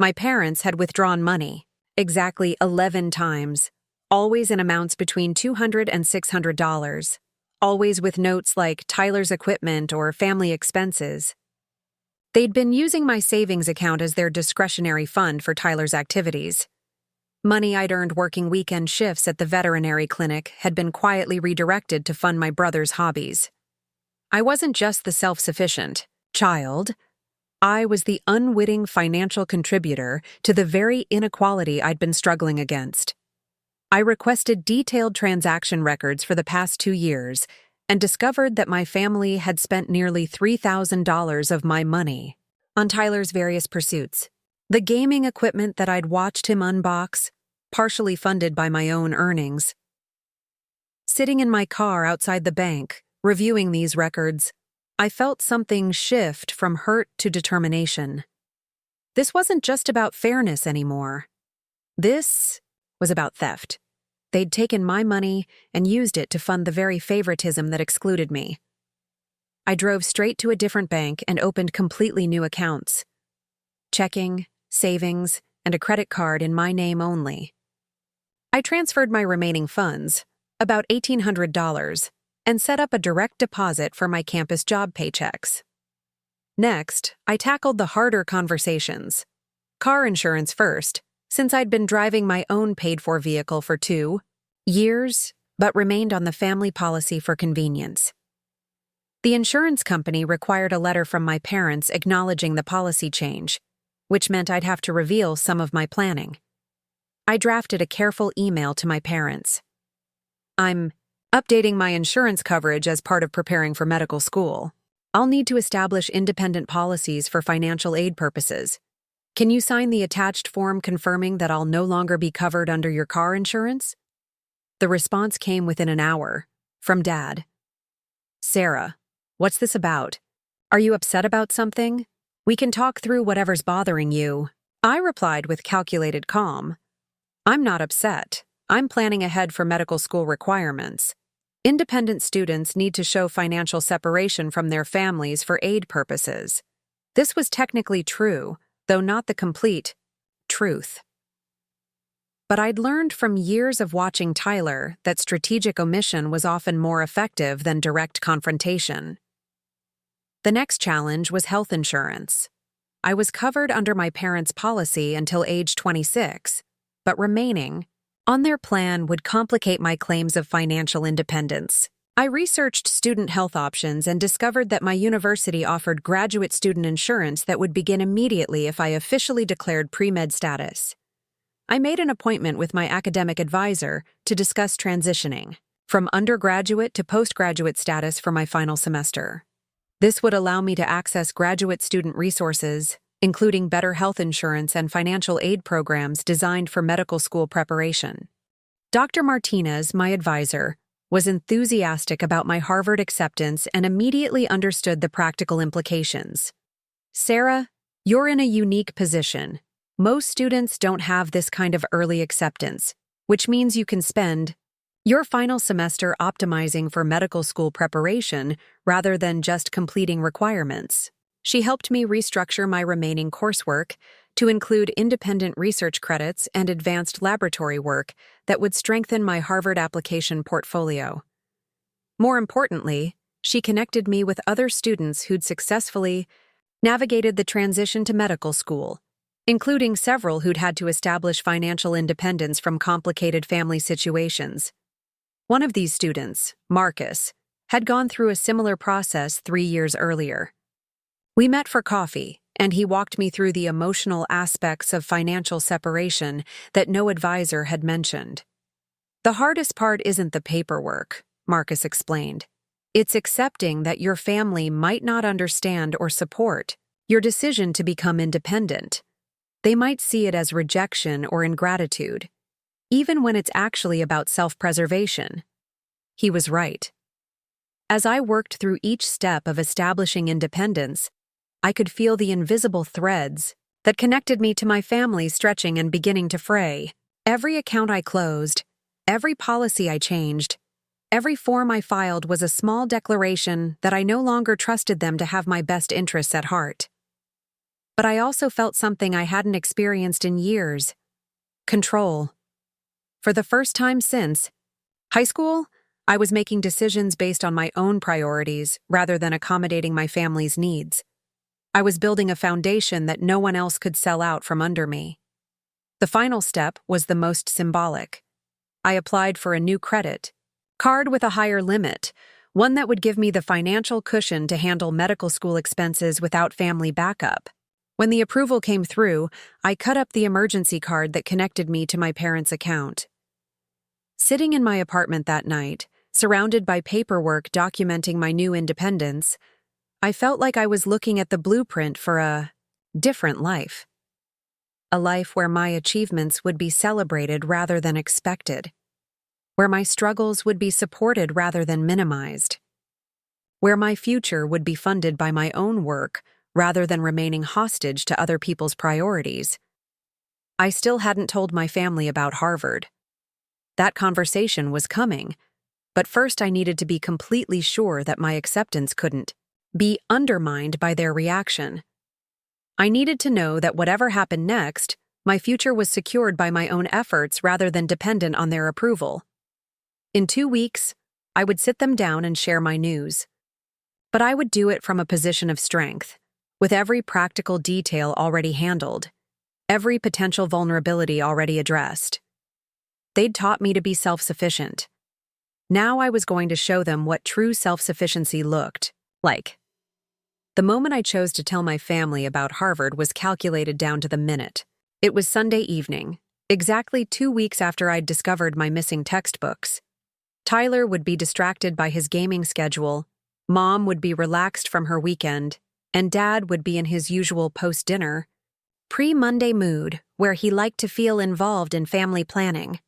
My parents had withdrawn money, exactly 11 times, always in amounts between $200 and $600, always with notes like Tyler's equipment or family expenses. They'd been using my savings account as their discretionary fund for Tyler's activities. Money I'd earned working weekend shifts at the veterinary clinic had been quietly redirected to fund my brother's hobbies. I wasn't just the self-sufficient child. I was the unwitting financial contributor to the very inequality I'd been struggling against. I requested detailed transaction records for the past 2 years and discovered that my family had spent nearly $3,000 of my money on Tyler's various pursuits. The gaming equipment that I'd watched him unbox, partially funded by my own earnings. Sitting in my car outside the bank, reviewing these records, I felt something shift from hurt to determination. This wasn't just about fairness anymore. This was about theft. They'd taken my money and used it to fund the very favoritism that excluded me. I drove straight to a different bank and opened completely new accounts. Checking, savings, and a credit card in my name only. I transferred my remaining funds, about $1,800, and set up a direct deposit for my campus job paychecks. Next, I tackled the harder conversations. Car insurance first, since I'd been driving my own paid-for vehicle for 2 years, but remained on the family policy for convenience. The insurance company required a letter from my parents acknowledging the policy change, which meant I'd have to reveal some of my planning. I drafted a careful email to my parents. I'm updating my insurance coverage as part of preparing for medical school. I'll need to establish independent policies for financial aid purposes. Can you sign the attached form confirming that I'll no longer be covered under your car insurance? The response came within an hour, from Dad. Sarah, what's this about? Are you upset about something? We can talk through whatever's bothering you. I replied with calculated calm. I'm not upset. I'm planning ahead for medical school requirements. Independent students need to show financial separation from their families for aid purposes. This was technically true, though not the complete truth. But I'd learned from years of watching Tyler that strategic omission was often more effective than direct confrontation. The next challenge was health insurance. I was covered under my parents' policy until age 26, but remaining on their plan would complicate my claims of financial independence. I researched student health options and discovered that my university offered graduate student insurance that would begin immediately if I officially declared pre-med status. I made an appointment with my academic advisor to discuss transitioning from undergraduate to postgraduate status for my final semester. This would allow me to access graduate student resources, including better health insurance and financial aid programs designed for medical school preparation. Dr. Martinez, my advisor, was enthusiastic about my Harvard acceptance and immediately understood the practical implications. Sarah, you're in a unique position. Most students don't have this kind of early acceptance, which means you can spend your final semester optimizing for medical school preparation rather than just completing requirements. She helped me restructure my remaining coursework to include independent research credits and advanced laboratory work that would strengthen my Harvard application portfolio. More importantly, she connected me with other students who'd successfully navigated the transition to medical school, including several who'd had to establish financial independence from complicated family situations. One of these students, Marcus, had gone through a similar process 3 years earlier. We met for coffee, and he walked me through the emotional aspects of financial separation that no advisor had mentioned. The hardest part isn't the paperwork, Marcus explained. It's accepting that your family might not understand or support your decision to become independent. They might see it as rejection or ingratitude, even when it's actually about self-preservation. He was right. As I worked through each step of establishing independence, I could feel the invisible threads that connected me to my family stretching and beginning to fray. Every account I closed, every policy I changed, every form I filed was a small declaration that I no longer trusted them to have my best interests at heart. But I also felt something I hadn't experienced in years: control. For the first time since high school, I was making decisions based on my own priorities rather than accommodating my family's needs. I was building a foundation that no one else could sell out from under me. The final step was the most symbolic. I applied for a new credit card with a higher limit, one that would give me the financial cushion to handle medical school expenses without family backup. When the approval came through, I cut up the emergency card that connected me to my parents' account. Sitting in my apartment that night, surrounded by paperwork documenting my new independence, I felt like I was looking at the blueprint for a different life. A life where my achievements would be celebrated rather than expected, where my struggles would be supported rather than minimized, where my future would be funded by my own work rather than remaining hostage to other people's priorities. I still hadn't told my family about Harvard. That conversation was coming, but first I needed to be completely sure that my acceptance couldn't be undermined by their reaction. I needed to know that whatever happened next, my future was secured by my own efforts rather than dependent on their approval. In 2 weeks, I would sit them down and share my news. But I would do it from a position of strength, with every practical detail already handled, every potential vulnerability already addressed. They'd taught me to be self-sufficient. Now I was going to show them what true self-sufficiency looked like. The moment I chose to tell my family about Harvard was calculated down to the minute. It was Sunday evening, exactly 2 weeks after I'd discovered my missing textbooks. Tyler would be distracted by his gaming schedule, Mom would be relaxed from her weekend, and Dad would be in his usual post-dinner, pre-Monday mood where he liked to feel involved in family planning.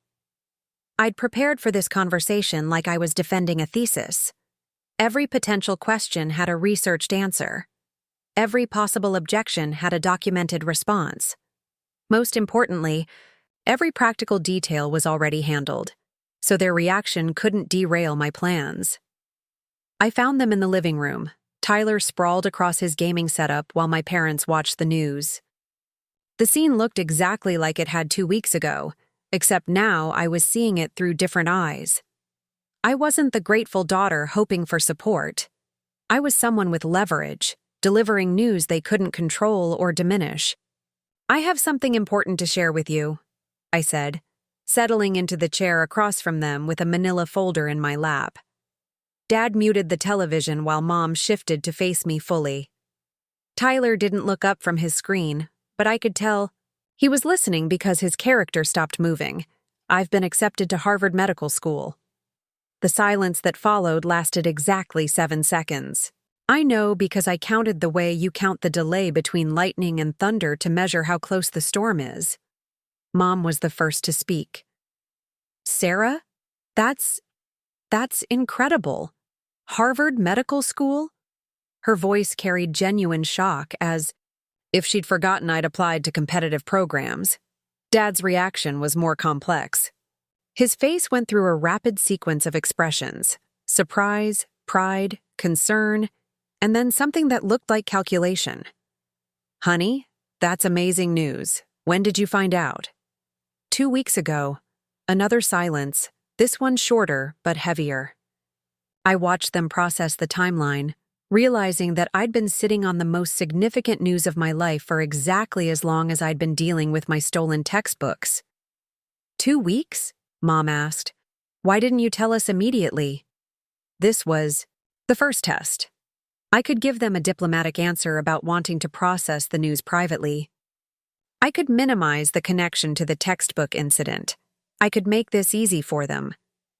I'd prepared for this conversation like I was defending a thesis. Every potential question had a researched answer. Every possible objection had a documented response. Most importantly, every practical detail was already handled, so their reaction couldn't derail my plans. I found them in the living room, Tyler sprawled across his gaming setup while my parents watched the news. The scene looked exactly like it had 2 weeks ago, except now I was seeing it through different eyes. I wasn't the grateful daughter hoping for support. I was someone with leverage, delivering news they couldn't control or diminish. "I have something important to share with you," I said, settling into the chair across from them with a manila folder in my lap. Dad muted the television while Mom shifted to face me fully. Tyler didn't look up from his screen, but I could tell he was listening because his character stopped moving. "I've been accepted to Harvard Medical School." The silence that followed lasted exactly 7 seconds. I know because I counted the way you count the delay between lightning and thunder to measure how close the storm is. Mom was the first to speak. "Sarah, that's incredible. Harvard Medical School?" Her voice carried genuine shock, as if she'd forgotten I'd applied to competitive programs. Dad's reaction was more complex. His face went through a rapid sequence of expressions: surprise, pride, concern, and then something that looked like calculation. "Honey, that's amazing news. When did you find out?" 2 weeks ago." Another silence, this one shorter but heavier. I watched them process the timeline, realizing that I'd been sitting on the most significant news of my life for exactly as long as I'd been dealing with my stolen textbooks. 2 weeks? Mom asked. "Why didn't you tell us immediately?" This was the first test. I could give them a diplomatic answer about wanting to process the news privately. I could minimize the connection to the textbook incident. I could make this easy for them.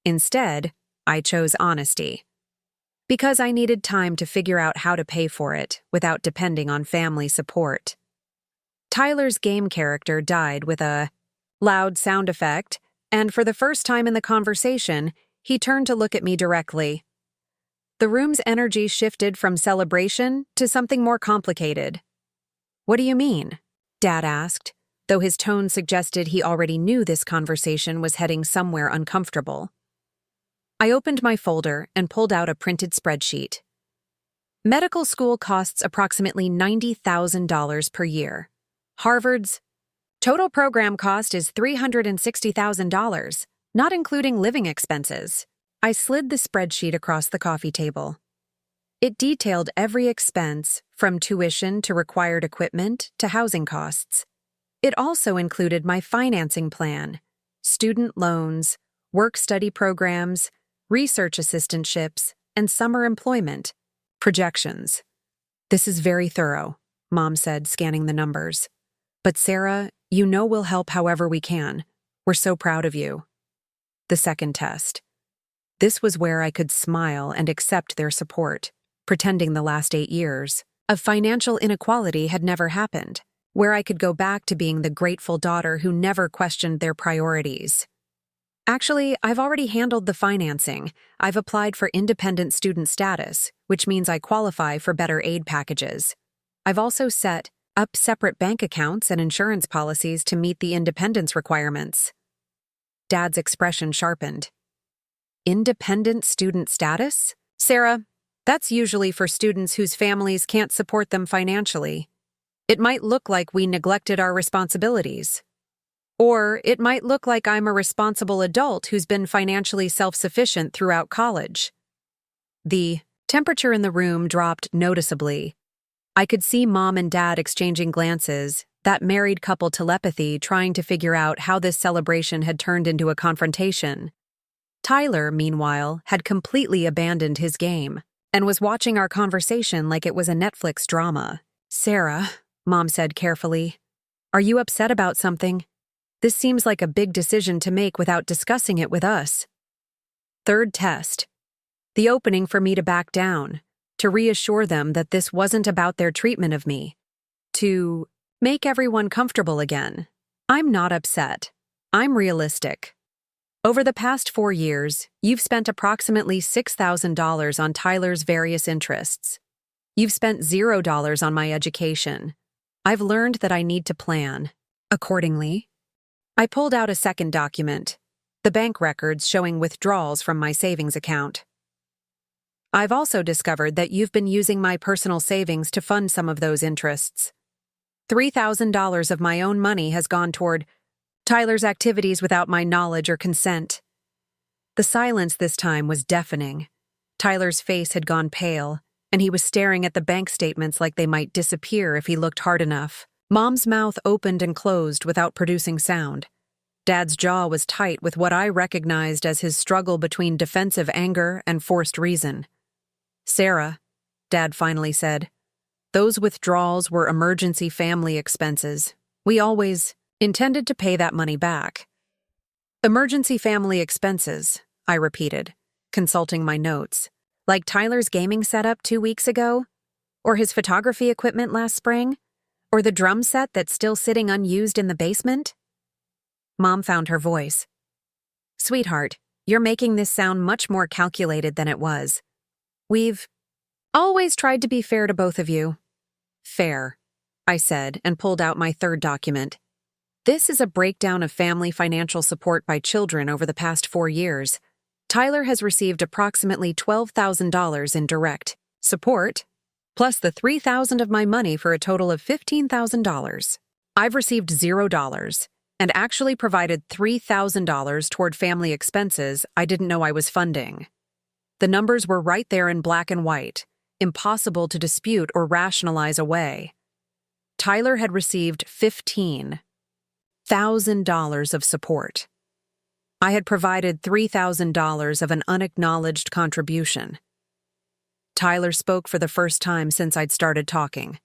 Instead, I chose honesty. Because I needed time to figure out how to pay for it without depending on family support. Tyler's game character died with a loud sound effect, and for the first time in the conversation, he turned to look at me directly. The room's energy shifted from celebration to something more complicated. "What do you mean?" Dad asked, though his tone suggested he already knew this conversation was heading somewhere uncomfortable. I opened my folder and pulled out a printed spreadsheet. Medical school costs approximately $90,000 per year. Harvard's total program cost is $360,000, not including living expenses. I slid the spreadsheet across the coffee table. It detailed every expense, from tuition to required equipment to housing costs. It also included my financing plan, student loans, work-study programs, research assistantships, and summer employment projections. "This is very thorough," Mom said, scanning the numbers. "But Sarah, you know we'll help however we can. We're so proud of you." The second test. This was where I could smile and accept their support, pretending the last 8 years of financial inequality had never happened, where I could go back to being the grateful daughter who never questioned their priorities. "Actually, I've already handled the financing. I've applied for independent student status, which means I qualify for better aid packages. I've also set up separate bank accounts and insurance policies to meet the independence requirements." Dad's expression sharpened. "Independent student status? Sarah, that's usually for students whose families can't support them financially. It might look like we neglected our responsibilities. Or it might look like I'm a responsible adult who's been financially self-sufficient throughout college." The temperature in the room dropped noticeably. I could see Mom and Dad exchanging glances, that married couple telepathy trying to figure out how this celebration had turned into a confrontation. Tyler, meanwhile, had completely abandoned his game and was watching our conversation like it was a Netflix drama. "Sarah," Mom said carefully, "are you upset about something? This seems like a big decision to make without discussing it with us." Third test. The opening for me to back down, to reassure them that this wasn't about their treatment of me, to make everyone comfortable again. "I'm not upset. I'm realistic. Over the past 4 years, you've spent approximately $6,000 on Tyler's various interests. You've spent $0 on my education. I've learned that I need to plan accordingly." I pulled out a second document, the bank records showing withdrawals from my savings account. "I've also discovered that you've been using my personal savings to fund some of those interests. $3,000 of my own money has gone toward Tyler's activities without my knowledge or consent." The silence this time was deafening. Tyler's face had gone pale, and he was staring at the bank statements like they might disappear if he looked hard enough. Mom's mouth opened and closed without producing sound. Dad's jaw was tight with what I recognized as his struggle between defensive anger and forced reason. "Sarah," Dad finally said, "those withdrawals were emergency family expenses. We always intended to pay that money back." "Emergency family expenses," I repeated, consulting my notes. "Like Tyler's gaming setup 2 weeks ago? Or his photography equipment last spring? Or the drum set that's still sitting unused in the basement?" Mom found her voice. "Sweetheart, you're making this sound much more calculated than it was. We've always tried to be fair to both of you." "Fair," I said, and pulled out my third document. "This is a breakdown of family financial support by children over the past 4 years. Tyler has received approximately $12,000 in direct support, plus the $3,000 of my money for a total of $15,000. I've received $0 and actually provided $3,000 toward family expenses I didn't know I was funding. The numbers were right there in black and white, impossible to dispute or rationalize away. Tyler had received $15,000 of support. I had provided $3,000 of an unacknowledged contribution. Tyler spoke for the first time since I'd started talking.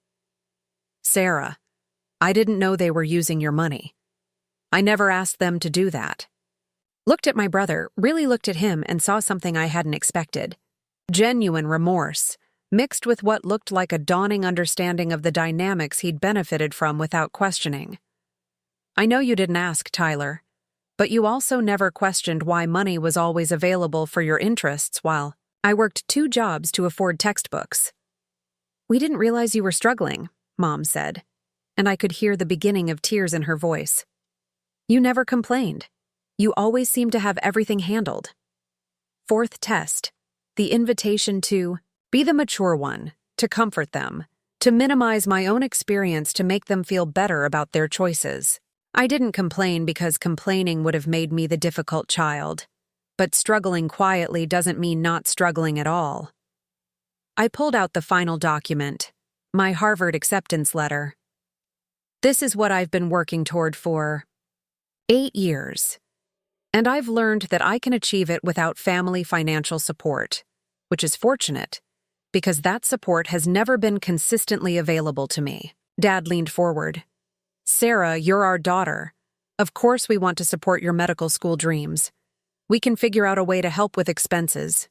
"Sarah, I didn't know they were using your money. I never asked them to do that." Looked at my brother, really looked at him, and saw something I hadn't expected. Genuine remorse, mixed with what looked like a dawning understanding of the dynamics he'd benefited from without questioning. I know you didn't ask, Tyler, but you also never questioned why money was always available for your interests while I worked 2 jobs to afford textbooks. We didn't realize you were struggling, Mom said, and I could hear the beginning of tears in her voice. You never complained. You always seemed to have everything handled. 4th test, the invitation to be the mature one, to comfort them, to minimize my own experience to make them feel better about their choices. I didn't complain because complaining would have made me the difficult child, but struggling quietly doesn't mean not struggling at all. I pulled out the final document, my Harvard acceptance letter. This is what I've been working toward for 8 years. And I've learned that I can achieve it without family financial support, which is fortunate, because that support has never been consistently available to me. Dad leaned forward. Sarah, you're our daughter. Of course we want to support your medical school dreams. We can figure out a way to help with expenses.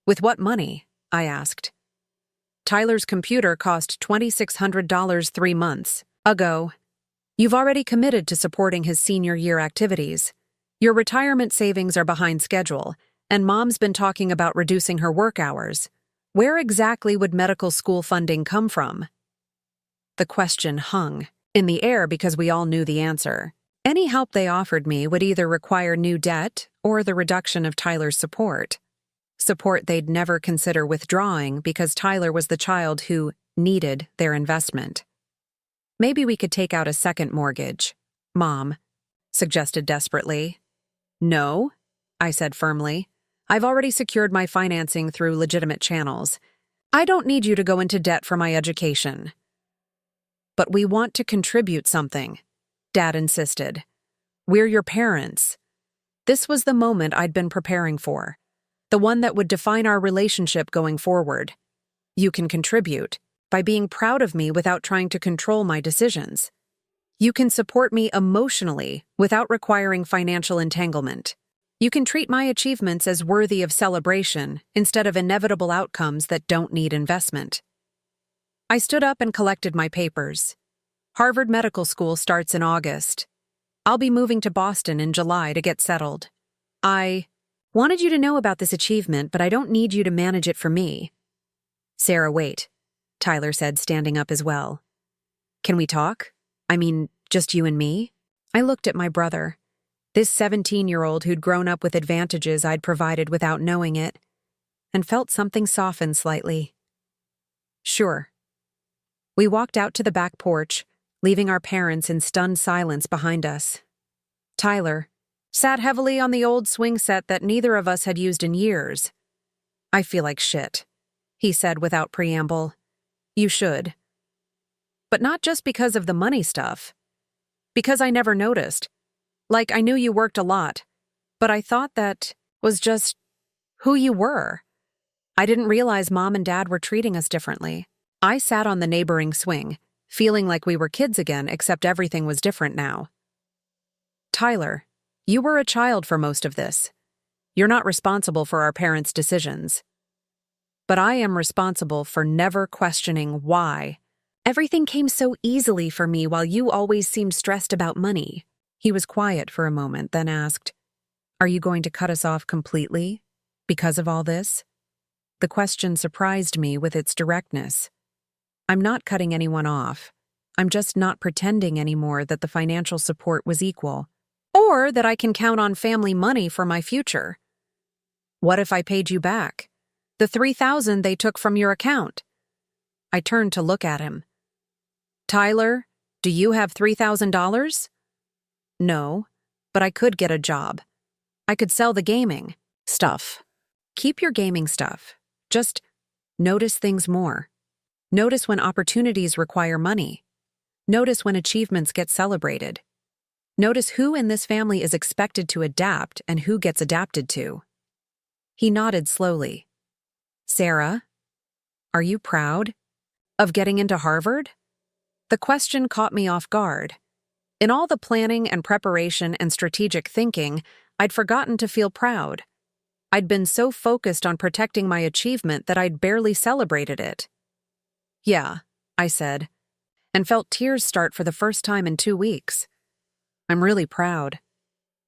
With what money? I asked. Tyler's computer cost $2,600 3 months ago. You've already committed to supporting his senior year activities. Your retirement savings are behind schedule, and Mom's been talking about reducing her work hours. Where exactly would medical school funding come from? The question hung in the air because we all knew the answer. Any help they offered me would either require new debt or the reduction of Tyler's support. Support they'd never consider withdrawing because Tyler was the child who needed their investment. Maybe we could take out a second mortgage, Mom suggested desperately. No, I said firmly. I've already secured my financing through legitimate channels. I don't need you to go into debt for my education. But we want to contribute something, Dad insisted. We're your parents. This was the moment I'd been preparing for, the one that would define our relationship going forward. You can contribute by being proud of me without trying to control my decisions. You can support me emotionally without requiring financial entanglement. You can treat my achievements as worthy of celebration instead of inevitable outcomes that don't need investment. I stood up and collected my papers. Harvard Medical School starts in August. I'll be moving to Boston in July to get settled. I wanted you to know about this achievement, but I don't need you to manage it for me. Sarah, wait, Tyler said, standing up as well. Can we talk? I mean, just you and me? I looked at my brother, this 17-year-old who'd grown up with advantages I'd provided without knowing it, and felt something soften slightly. Sure. We walked out to the back porch, leaving our parents in stunned silence behind us. Tyler sat heavily on the old swing set that neither of us had used in years. I feel like shit, he said without preamble. You should. But not just because of the money stuff. Because I never noticed. Like, I knew you worked a lot, but I thought that was just who you were. I didn't realize Mom and Dad were treating us differently. I sat on the neighboring swing, feeling like we were kids again, except everything was different now. Tyler, you were a child for most of this. You're not responsible for our parents' decisions. But I am responsible for never questioning why. Everything came so easily for me while you always seemed stressed about money. He was quiet for a moment, then asked, Are you going to cut us off completely because of all this? The question surprised me with its directness. I'm not cutting anyone off. I'm just not pretending anymore that the financial support was equal, or that I can count on family money for my future. What if I paid you back? The $3,000 they took from your account. I turned to look at him. Tyler, do you have $3,000? No, but I could get a job. I could sell the gaming stuff. Keep your gaming stuff. Just notice things more. Notice when opportunities require money. Notice when achievements get celebrated. Notice who in this family is expected to adapt and who gets adapted to. He nodded slowly. Sarah, are you proud of getting into Harvard? The question caught me off guard. In all the planning and preparation and strategic thinking, I'd forgotten to feel proud. I'd been so focused on protecting my achievement that I'd barely celebrated it. "Yeah," I said, and felt tears start for the first time in 2 weeks. "I'm really proud."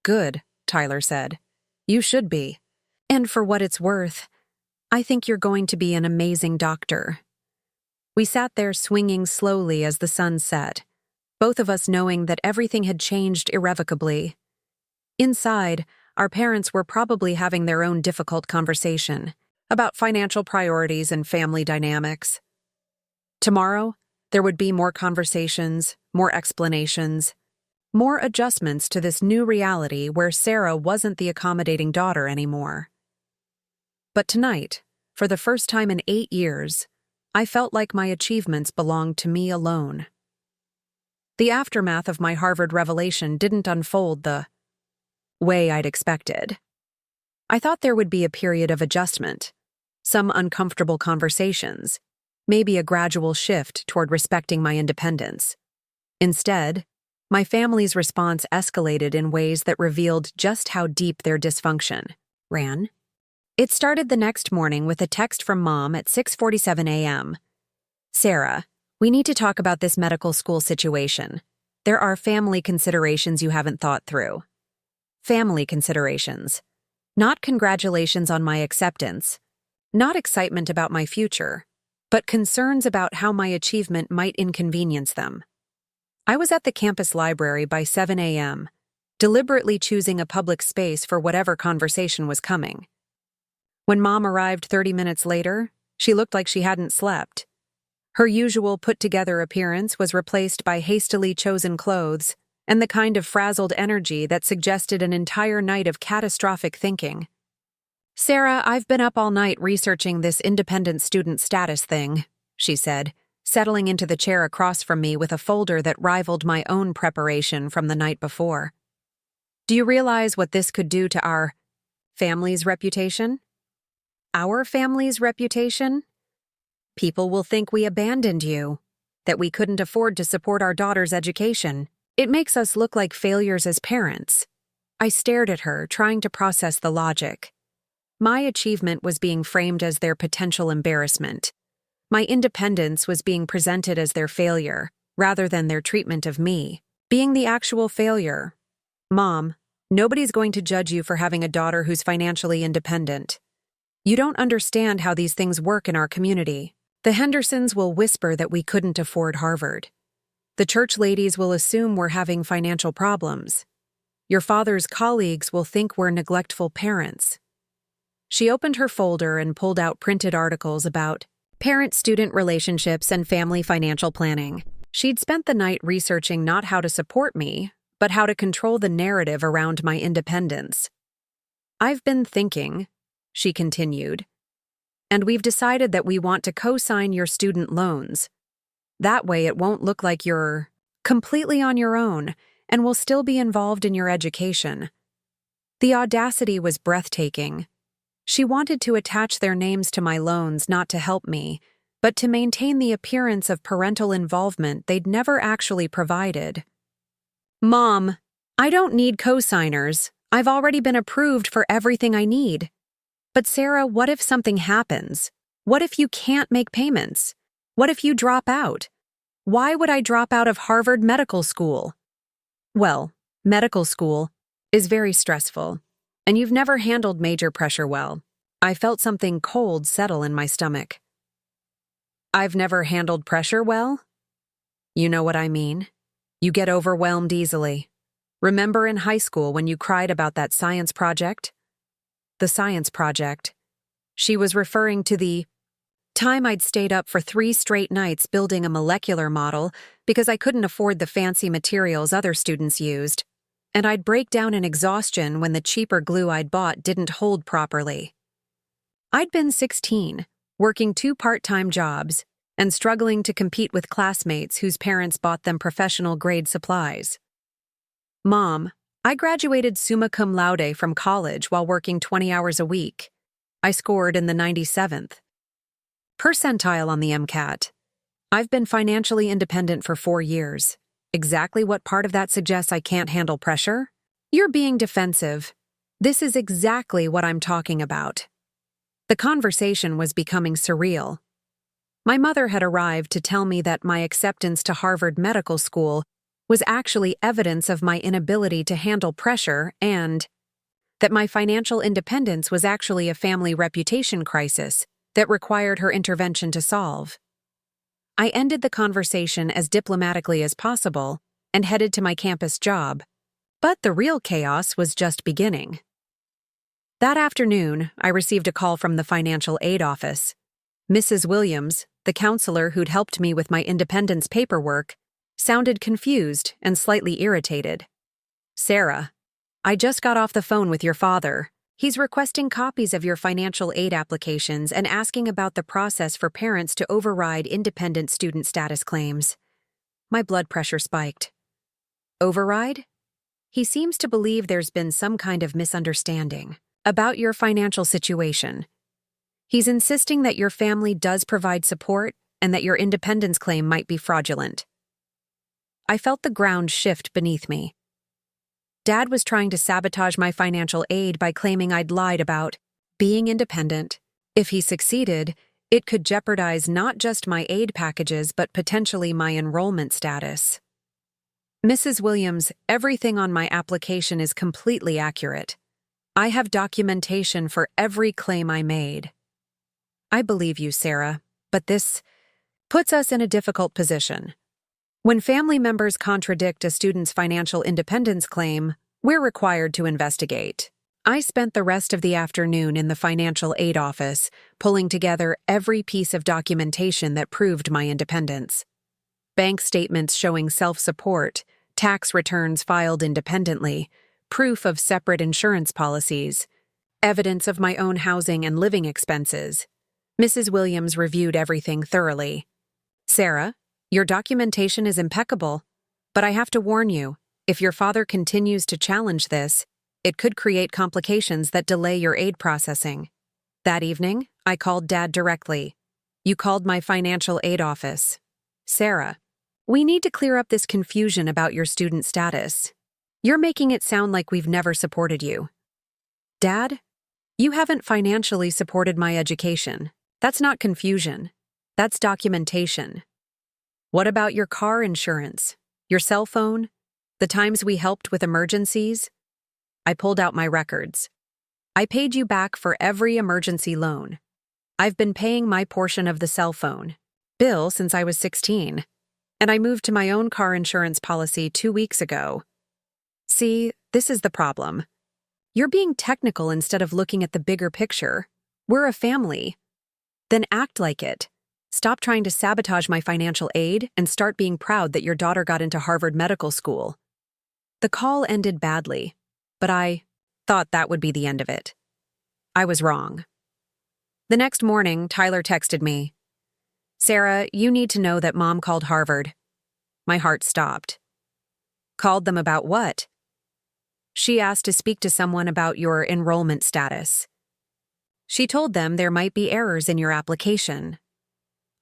"Good," Tyler said. "You should be. And for what it's worth, I think you're going to be an amazing doctor." We sat there swinging slowly as the sun set, both of us knowing that everything had changed irrevocably. Inside, our parents were probably having their own difficult conversation about financial priorities and family dynamics. Tomorrow, there would be more conversations, more explanations, more adjustments to this new reality where Sarah wasn't the accommodating daughter anymore. But tonight, for the first time in 8 years, I felt like my achievements belonged to me alone. The aftermath of my Harvard revelation didn't unfold the way I'd expected. I thought there would be a period of adjustment, some uncomfortable conversations, maybe a gradual shift toward respecting my independence. Instead, my family's response escalated in ways that revealed just how deep their dysfunction ran. It started the next morning with a text from Mom at 6:47 a.m. "Sarah, we need to talk about this medical school situation. There are family considerations you haven't thought through." Family considerations. Not congratulations on my acceptance. Not excitement about my future, but concerns about how my achievement might inconvenience them. I was at the campus library by 7 a.m., deliberately choosing a public space for whatever conversation was coming. When Mom arrived 30 minutes later, she looked like she hadn't slept. Her usual put-together appearance was replaced by hastily chosen clothes and the kind of frazzled energy that suggested an entire night of catastrophic thinking. "Sarah, I've been up all night researching this independent student status thing," she said, settling into the chair across from me with a folder that rivaled my own preparation from the night before. "Do you realize what this could do to our family's reputation?" "Our family's reputation? People will think we abandoned you, that we couldn't afford to support our daughter's education. It makes us look like failures as parents." I stared at her, trying to process the logic. My achievement was being framed as their potential embarrassment. My independence was being presented as their failure, rather than their treatment of me being the actual failure. "Mom, nobody's going to judge you for having a daughter who's financially independent. You don't understand how these things work in our community. The Hendersons will whisper that we couldn't afford Harvard. The church ladies will assume we're having financial problems. Your father's colleagues will think we're neglectful parents." She opened her folder and pulled out printed articles about parent-student relationships and family financial planning. She'd spent the night researching not how to support me, but how to control the narrative around my independence. "I've been thinking," she continued, "and we've decided that we want to co-sign your student loans. That way it won't look like you're completely on your own and will still be involved in your education." The audacity was breathtaking. She wanted to attach their names to my loans not to help me, but to maintain the appearance of parental involvement they'd never actually provided. "Mom, I don't need co-signers. I've already been approved for everything I need." "But Sarah, what if something happens? What if you can't make payments? What if you drop out? Why would I drop out of Harvard Medical School?" "Well, medical school is very stressful, and you've never handled major pressure well." I felt something cold settle in my stomach. "I've never handled pressure well?" "You know what I mean. You get overwhelmed easily. Remember in high school when you cried about that science project?" The science project. She was referring to the time I'd stayed up for 3 straight nights building a molecular model because I couldn't afford the fancy materials other students used, and I'd break down in exhaustion when the cheaper glue I'd bought didn't hold properly. I'd been 16, working 2 part-time jobs, and struggling to compete with classmates whose parents bought them professional-grade supplies. "Mom, I graduated summa cum laude from college while working 20 hours a week. I scored in the 97th percentile on the MCAT. I've been financially independent for 4 years. Exactly what part of that suggests I can't handle pressure?" "You're being defensive. This is exactly what I'm talking about. The conversation was becoming surreal. My mother had arrived to tell me that my acceptance to Harvard Medical School was actually evidence of my inability to handle pressure and that my financial independence was actually a family reputation crisis that required her intervention to solve. I ended the conversation as diplomatically as possible and headed to my campus job, but the real chaos was just beginning. That afternoon, I received a call from the financial aid office. Mrs. Williams, the counselor who'd helped me with my independence paperwork, sounded confused and slightly irritated. "Sarah, I just got off the phone with your father. He's requesting copies of your financial aid applications and asking about the process for parents to override independent student status claims." My blood pressure spiked. Override? He seems to believe there's been some kind of misunderstanding about your financial situation. He's insisting that your family does provide support and that your independence claim might be fraudulent. I felt the ground shift beneath me. Dad was trying to sabotage my financial aid by claiming I'd lied about being independent. If he succeeded, it could jeopardize not just my aid packages but potentially my enrollment status. "Mrs. Williams, everything on my application is completely accurate. I have documentation for every claim I made." "I believe you, Sarah, but this puts us in a difficult position. When family members contradict a student's financial independence claim, we're required to investigate." I spent the rest of the afternoon in the financial aid office, pulling together every piece of documentation that proved my independence. Bank statements showing self-support, tax returns filed independently, proof of separate insurance policies, evidence of my own housing and living expenses. Mrs. Williams reviewed everything thoroughly. "Sarah, your documentation is impeccable, but I have to warn you, if your father continues to challenge this, it could create complications that delay your aid processing." That evening, I called Dad directly. "You called my financial aid office. Sarah, we need to clear up this confusion about your student status. You're making it sound like we've never supported you." "Dad, you haven't financially supported my education. That's not confusion. That's documentation." "What about your car insurance? Your cell phone? The times we helped with emergencies?" I pulled out my records. "I paid you back for every emergency loan. I've been paying my portion of the cell phone bill since I was 16, and I moved to my own car insurance policy 2 weeks ago." "See, this is the problem. You're being technical instead of looking at the bigger picture. We're a family. Then act like it. Stop trying to sabotage my financial aid and start being proud that your daughter got into Harvard Medical School." The call ended badly, but I thought that would be the end of it. I was wrong. The next morning, Tyler texted me, "Sarah, you need to know that Mom called Harvard." My heart stopped. "Called them about what?" "She asked to speak to someone about your enrollment status. She told them there might be errors in your application."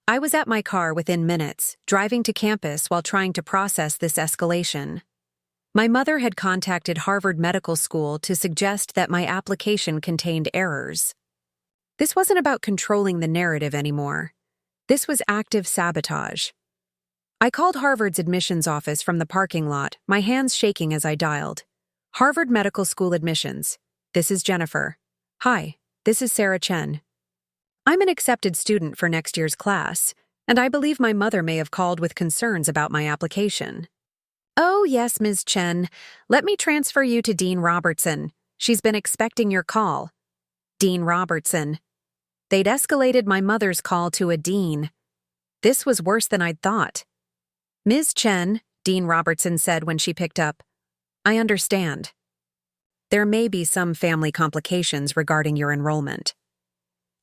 I was at my car within minutes, driving to campus while trying to process this escalation. My mother had contacted Harvard Medical School to suggest that my application contained errors. This wasn't about controlling the narrative anymore. This was active sabotage. I called Harvard's admissions office from the parking lot, my hands shaking as I dialed. "Harvard Medical School admissions. This is Jennifer. Hi, this is Sarah Chen. I'm an accepted student for next year's class, and I believe my mother may have called with concerns about my application." "Oh, yes, Ms. Chen. Let me transfer you to Dean Robertson. She's been expecting your call." Dean Robertson. They'd escalated my mother's call to a dean. This was worse than I'd thought. "Ms. Chen," Dean Robertson said when she picked up, "I understand. There may be some family complications regarding your enrollment."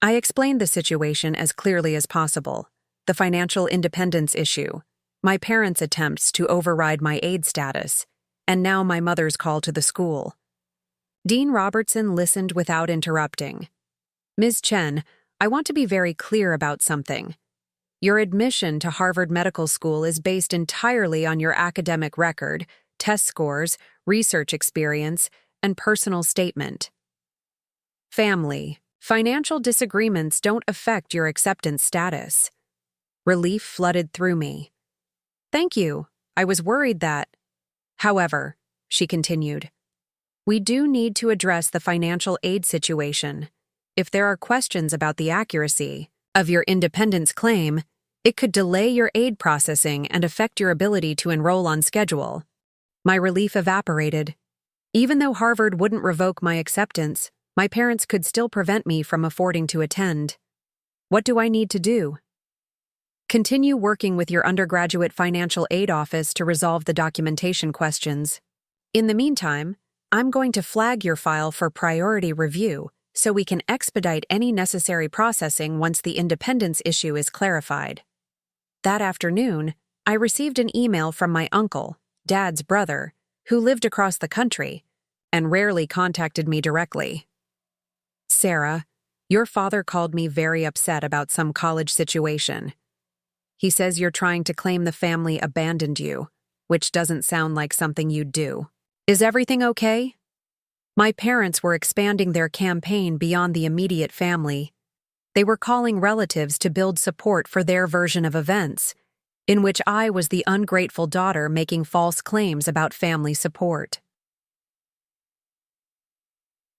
I explained the situation as clearly as possible: the financial independence issue, my parents' attempts to override my aid status, and now my mother's call to the school. Dean Robertson listened without interrupting. "Ms. Chen, I want to be very clear about something. Your admission to Harvard Medical School is based entirely on your academic record, test scores, research experience, and personal statement. Family. Financial disagreements don't affect your acceptance status. Relief flooded through me. Thank you. I was worried that. However, she continued, we do need to address the financial aid situation. If there are questions about the accuracy of your independence claim, it could delay your aid processing and affect your ability to enroll on schedule. My relief evaporated. Even though Harvard wouldn't revoke my acceptance, my parents could still prevent me from affording to attend. What do I need to do? Continue working with your undergraduate financial aid office to resolve the documentation questions. In the meantime, I'm going to flag your file for priority review so we can expedite any necessary processing once the independence issue is clarified. That afternoon, I received an email from my uncle, Dad's brother, who lived across the country and rarely contacted me directly. Sarah, your father called me very upset about some college situation. He says you're trying to claim the family abandoned you, which doesn't sound like something you'd do. Is everything okay? My parents were expanding their campaign beyond the immediate family. They were calling relatives to build support for their version of events, in which I was the ungrateful daughter making false claims about family support.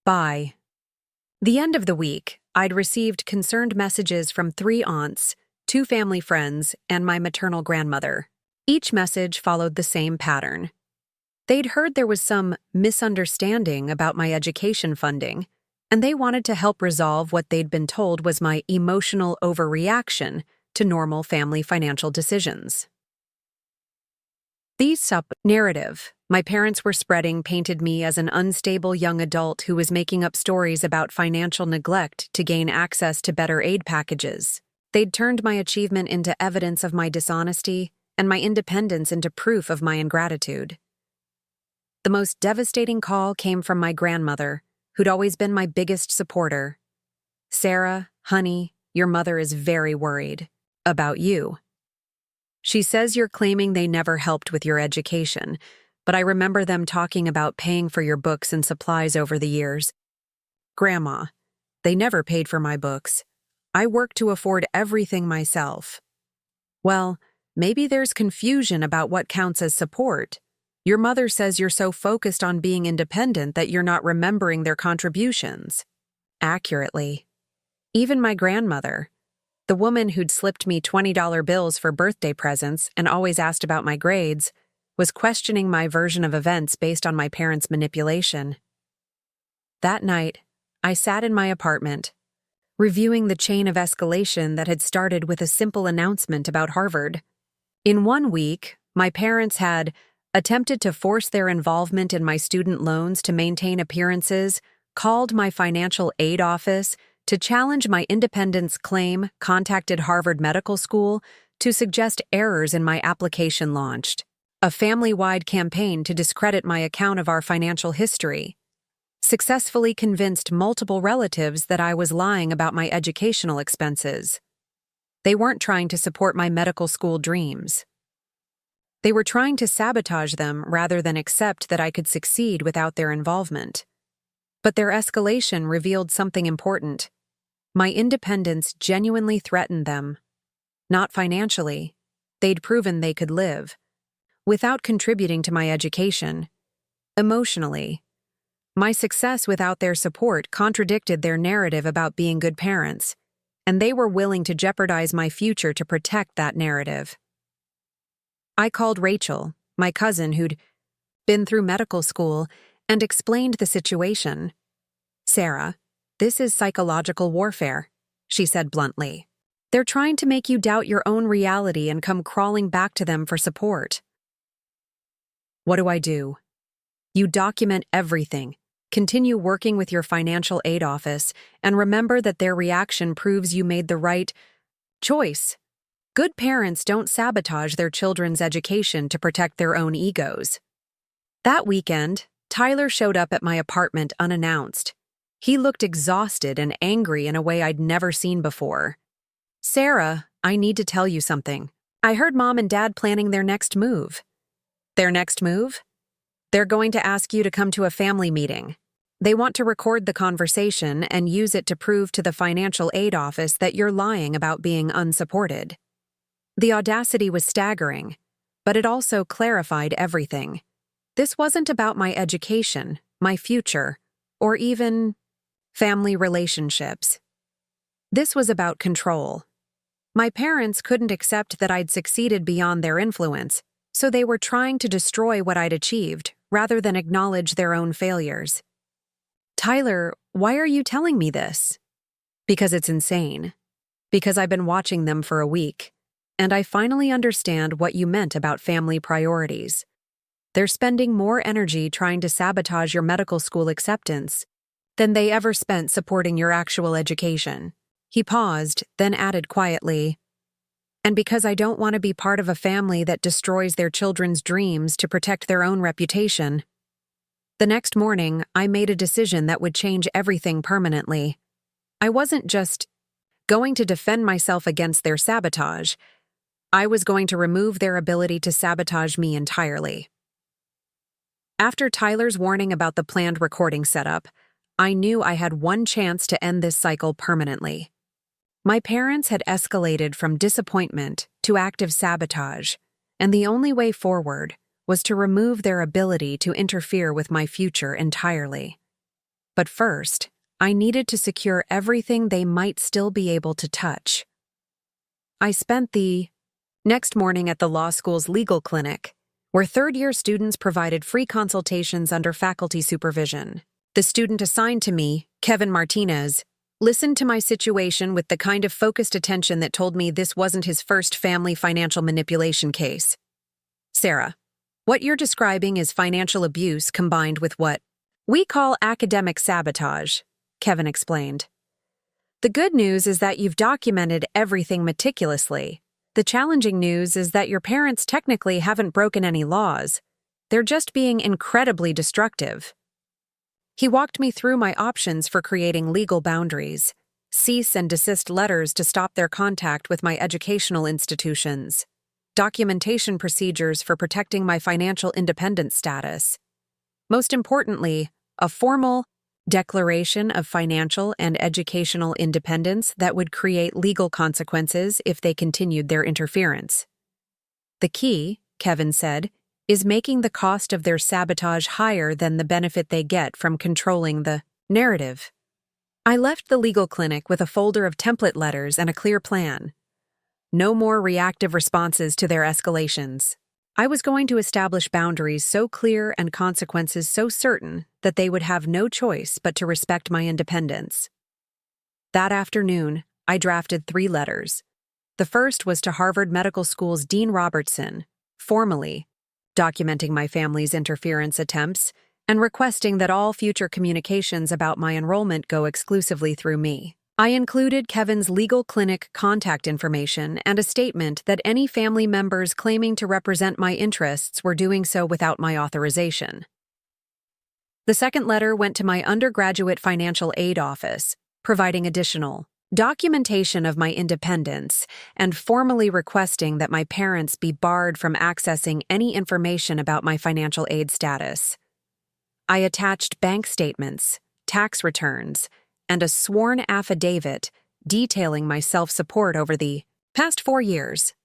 By the end of the week, I'd received concerned messages from 3 aunts, 2 family friends, and my maternal grandmother. Each message followed the same pattern. They'd heard there was some misunderstanding about my education funding, and they wanted to help resolve what they'd been told was my emotional overreaction to normal family financial decisions. These narrative my parents were spreading painted me as an unstable young adult who was making up stories about financial neglect to gain access to better aid packages. They'd turned my achievement into evidence of my dishonesty and my independence into proof of my ingratitude. The most devastating call came from my grandmother, who'd always been my biggest supporter. Sarah, honey, your mother is very worried about you. She says you're claiming they never helped with your education, but I remember them talking about paying for your books and supplies over the years. Grandma, they never paid for my books. I worked to afford everything myself. Well, maybe there's confusion about what counts as support. Your mother says you're so focused on being independent that you're not remembering their contributions. Accurately. Even my grandmother, the woman who'd slipped me $20 bills for birthday presents and always asked about my grades, was questioning my version of events based on my parents' manipulation. That night, I sat in my apartment, reviewing the chain of escalation that had started with a simple announcement about Harvard. In 1 week, my parents had attempted to force their involvement in my student loans to maintain appearances, called my financial aid office to challenge my independence claim, contacted Harvard Medical School to suggest errors in my application, launched a family-wide campaign to discredit my account of our financial history, successfully convinced multiple relatives that I was lying about my educational expenses. They weren't trying to support my medical school dreams. They were trying to sabotage them rather than accept that I could succeed without their involvement. But their escalation revealed something important. My independence genuinely threatened them. Not financially. They'd proven they could live without contributing to my education. Emotionally. My success without their support contradicted their narrative about being good parents, and they were willing to jeopardize my future to protect that narrative. I called Rachel, my cousin who'd been through medical school, and explained the situation. Sarah, this is psychological warfare, she said bluntly. They're trying to make you doubt your own reality and come crawling back to them for support. What do I do? You document everything, continue working with your financial aid office, and remember that their reaction proves you made the right choice. Good parents don't sabotage their children's education to protect their own egos. That weekend, Tyler showed up at my apartment unannounced. He looked exhausted and angry in a way I'd never seen before. Sarah, I need to tell you something. I heard Mom and Dad planning their next move. Their next move? They're going to ask you to come to a family meeting. They want to record the conversation and use it to prove to the financial aid office that you're lying about being unsupported. The audacity was staggering, but it also clarified everything. This wasn't about my education, my future, or even family relationships. This was about control. My parents couldn't accept that I'd succeeded beyond their influence, so they were trying to destroy what I'd achieved rather than acknowledge their own failures. Tyler, why are you telling me this? Because it's insane. Because I've been watching them for a week, and I finally understand what you meant about family priorities. They're spending more energy trying to sabotage your medical school acceptance than they ever spent supporting your actual education. He paused, then added quietly, and because I don't want to be part of a family that destroys their children's dreams to protect their own reputation. The next morning, I made a decision that would change everything permanently. I wasn't just going to defend myself against their sabotage. I was going to remove their ability to sabotage me entirely. After Tyler's warning about the planned recording setup, I knew I had one chance to end this cycle permanently. My parents had escalated from disappointment to active sabotage, and the only way forward was to remove their ability to interfere with my future entirely. But first, I needed to secure everything they might still be able to touch. I spent the next morning at the law school's legal clinic, where third-year students provided free consultations under faculty supervision. The student assigned to me, Kevin Martinez, listened to my situation with the kind of focused attention that told me this wasn't his first family financial manipulation case. Sarah, what you're describing is financial abuse combined with what we call academic sabotage, Kevin explained. The good news is that you've documented everything meticulously. The challenging news is that your parents technically haven't broken any laws. They're just being incredibly destructive. He walked me through my options for creating legal boundaries, cease and desist letters to stop their contact with my educational institutions, documentation procedures for protecting my financial independence status. Most importantly, a formal declaration of financial and educational independence that would create legal consequences if they continued their interference. The key, Kevin said, is making the cost of their sabotage higher than the benefit they get from controlling the narrative. I left the legal clinic with a folder of template letters and a clear plan. No more reactive responses to their escalations. I was going to establish boundaries so clear and consequences so certain that they would have no choice but to respect my independence. That afternoon, I drafted 3 letters. The first was to Harvard Medical School's Dean Robertson, formally documenting my family's interference attempts and requesting that all future communications about my enrollment go exclusively through me. I included Kevin's legal clinic contact information and a statement that any family members claiming to represent my interests were doing so without my authorization. The second letter went to my undergraduate financial aid office, providing additional documentation of my independence and formally requesting that my parents be barred from accessing any information about my financial aid status. I attached bank statements, tax returns, and a sworn affidavit detailing my self-support over the past 4 years.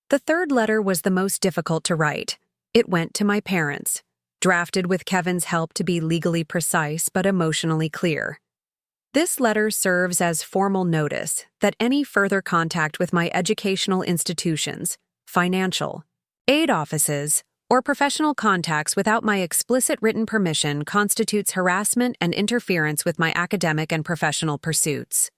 The third letter was the most difficult to write. It went to my parents, drafted with Kevin's help to be legally precise but emotionally clear. This letter serves as formal notice that any further contact with my educational institutions, financial aid offices, or professional contacts without my explicit written permission constitutes harassment and interference with my academic and professional pursuits.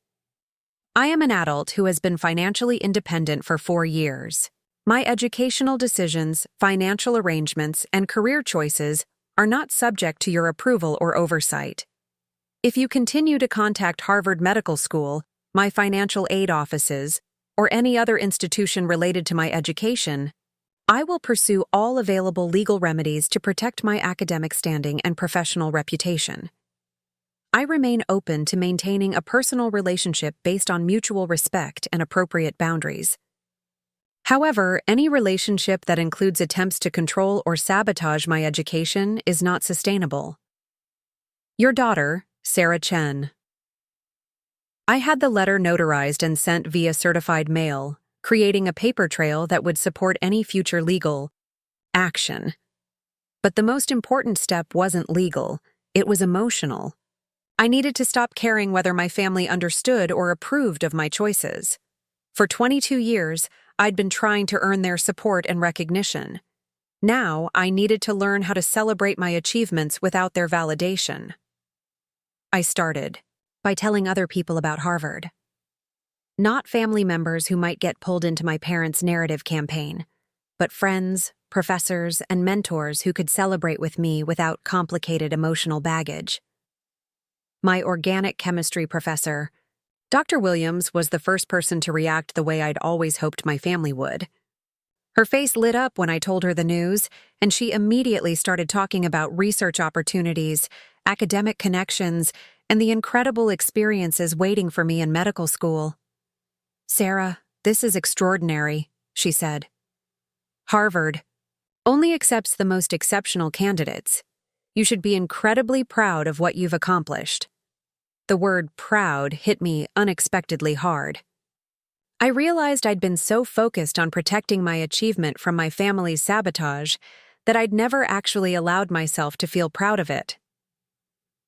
I am an adult who has been financially independent for 4 years. My educational decisions, financial arrangements, and career choices are not subject to your approval or oversight. If you continue to contact Harvard Medical School, my financial aid offices, or any other institution related to my education, I will pursue all available legal remedies to protect my academic standing and professional reputation. I remain open to maintaining a personal relationship based on mutual respect and appropriate boundaries. However, any relationship that includes attempts to control or sabotage my education is not sustainable. Your daughter, Sarah Chen. I had the letter notarized and sent via certified mail, creating a paper trail that would support any future legal action. But the most important step wasn't legal, it was emotional. I needed to stop caring whether my family understood or approved of my choices. For 22 years, I'd been trying to earn their support and recognition. Now, I needed to learn how to celebrate my achievements without their validation. I started by telling other people about Harvard. Not family members who might get pulled into my parents' narrative campaign, but friends, professors, and mentors who could celebrate with me without complicated emotional baggage. My organic chemistry professor, Dr. Williams, was the first person to react the way I'd always hoped my family would. Her face lit up when I told her the news, and she immediately started talking about research opportunities, academic connections, and the incredible experiences waiting for me in medical school. "Sarah, this is extraordinary," she said. "Harvard only accepts the most exceptional candidates. You should be incredibly proud of what you've accomplished." The word proud hit me unexpectedly hard. I realized I'd been so focused on protecting my achievement from my family's sabotage that I'd never actually allowed myself to feel proud of it.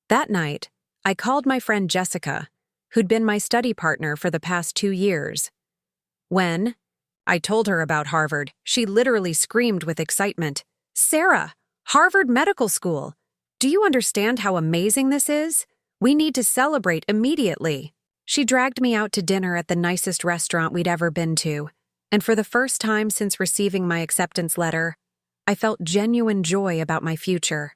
That night, I called my friend Jessica, who'd been my study partner for the past 2 years. When I told her about Harvard, she literally screamed with excitement, "Sarah, Harvard Medical School! Do you understand how amazing this is? We need to celebrate immediately." She dragged me out to dinner at the nicest restaurant we'd ever been to, and for the first time since receiving my acceptance letter, I felt genuine joy about my future.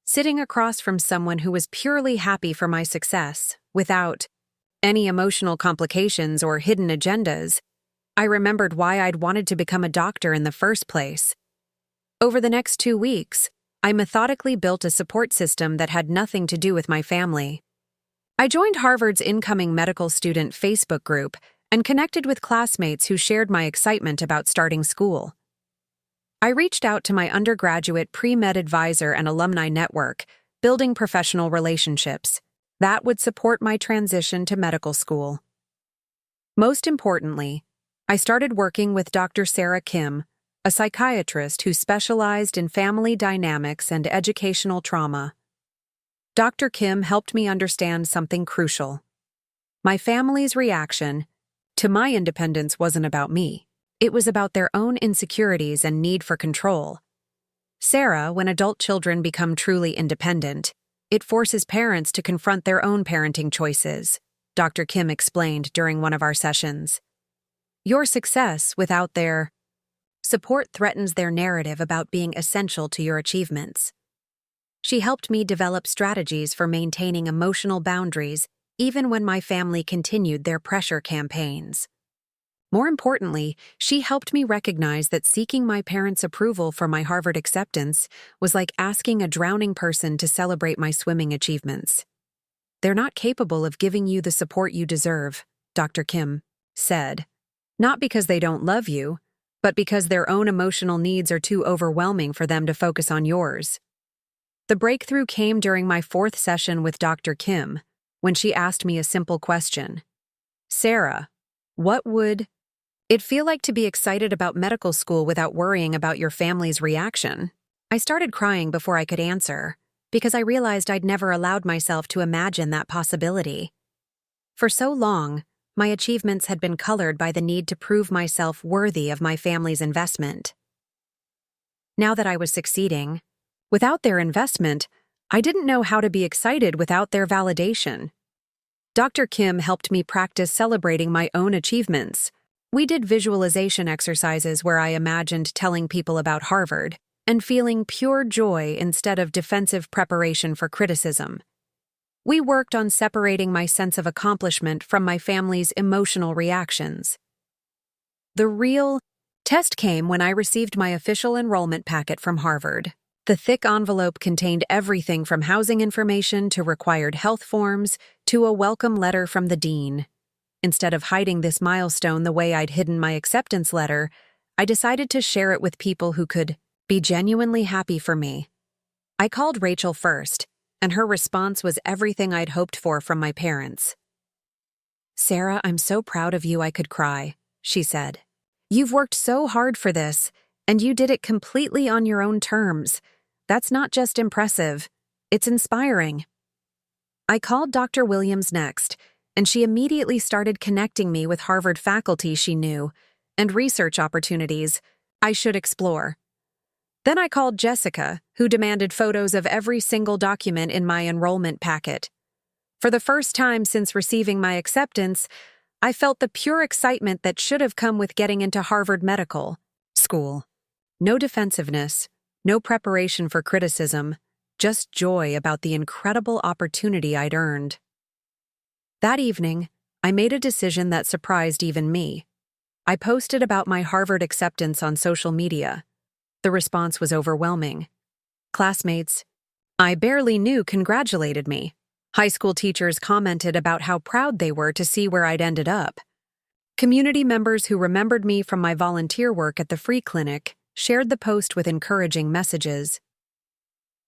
Sitting across from someone who was purely happy for my success, without any emotional complications or hidden agendas, I remembered why I'd wanted to become a doctor in the first place. Over the next 2 weeks, I methodically built a support system that had nothing to do with my family. I joined Harvard's incoming medical student Facebook group and connected with classmates who shared my excitement about starting school. I reached out to my undergraduate pre-med advisor and alumni network, building professional relationships that would support my transition to medical school. Most importantly, I started working with Dr. Sarah Kim, a psychiatrist who specialized in family dynamics and educational trauma. Dr. Kim helped me understand something crucial. My family's reaction to my independence wasn't about me. It was about their own insecurities and need for control. Sarah, when adult children become truly independent, it forces parents to confront their own parenting choices, Dr. Kim explained during one of our sessions. Your success without their support threatens their narrative about being essential to your achievements. She helped me develop strategies for maintaining emotional boundaries even when my family continued their pressure campaigns. More importantly, she helped me recognize that seeking my parents' approval for my Harvard acceptance was like asking a drowning person to celebrate my swimming achievements. "They're not capable of giving you the support you deserve," Dr. Kim said. "Not because they don't love you, but because their own emotional needs are too overwhelming for them to focus on yours." The breakthrough came during my 4th session with Dr. Kim, when she asked me a simple question. "Sarah, what would it feel like to be excited about medical school without worrying about your family's reaction?" I started crying before I could answer, because I realized I'd never allowed myself to imagine that possibility. For so long, my achievements had been colored by the need to prove myself worthy of my family's investment. Now that I was succeeding, without their investment, I didn't know how to be excited without their validation. Dr. Kim helped me practice celebrating my own achievements. We did visualization exercises where I imagined telling people about Harvard and feeling pure joy instead of defensive preparation for criticism. We worked on separating my sense of accomplishment from my family's emotional reactions. The real test came when I received my official enrollment packet from Harvard. The thick envelope contained everything from housing information to required health forms to a welcome letter from the dean. Instead of hiding this milestone the way I'd hidden my acceptance letter, I decided to share it with people who could be genuinely happy for me. I called Rachel first, and her response was everything I'd hoped for from my parents. "Sarah, I'm so proud of you I could cry," she said. "You've worked so hard for this, and you did it completely on your own terms. That's not just impressive, it's inspiring." I called Dr. Williams next, and she immediately started connecting me with Harvard faculty she knew and research opportunities I should explore. Then I called Jessica, who demanded photos of every single document in my enrollment packet. For the first time since receiving my acceptance, I felt the pure excitement that should have come with getting into Harvard Medical School. No defensiveness, no preparation for criticism, just joy about the incredible opportunity I'd earned. That evening, I made a decision that surprised even me. I posted about my Harvard acceptance on social media. The response was overwhelming. Classmates I barely knew congratulated me. High school teachers commented about how proud they were to see where I'd ended up. Community members who remembered me from my volunteer work at the free clinic shared the post with encouraging messages.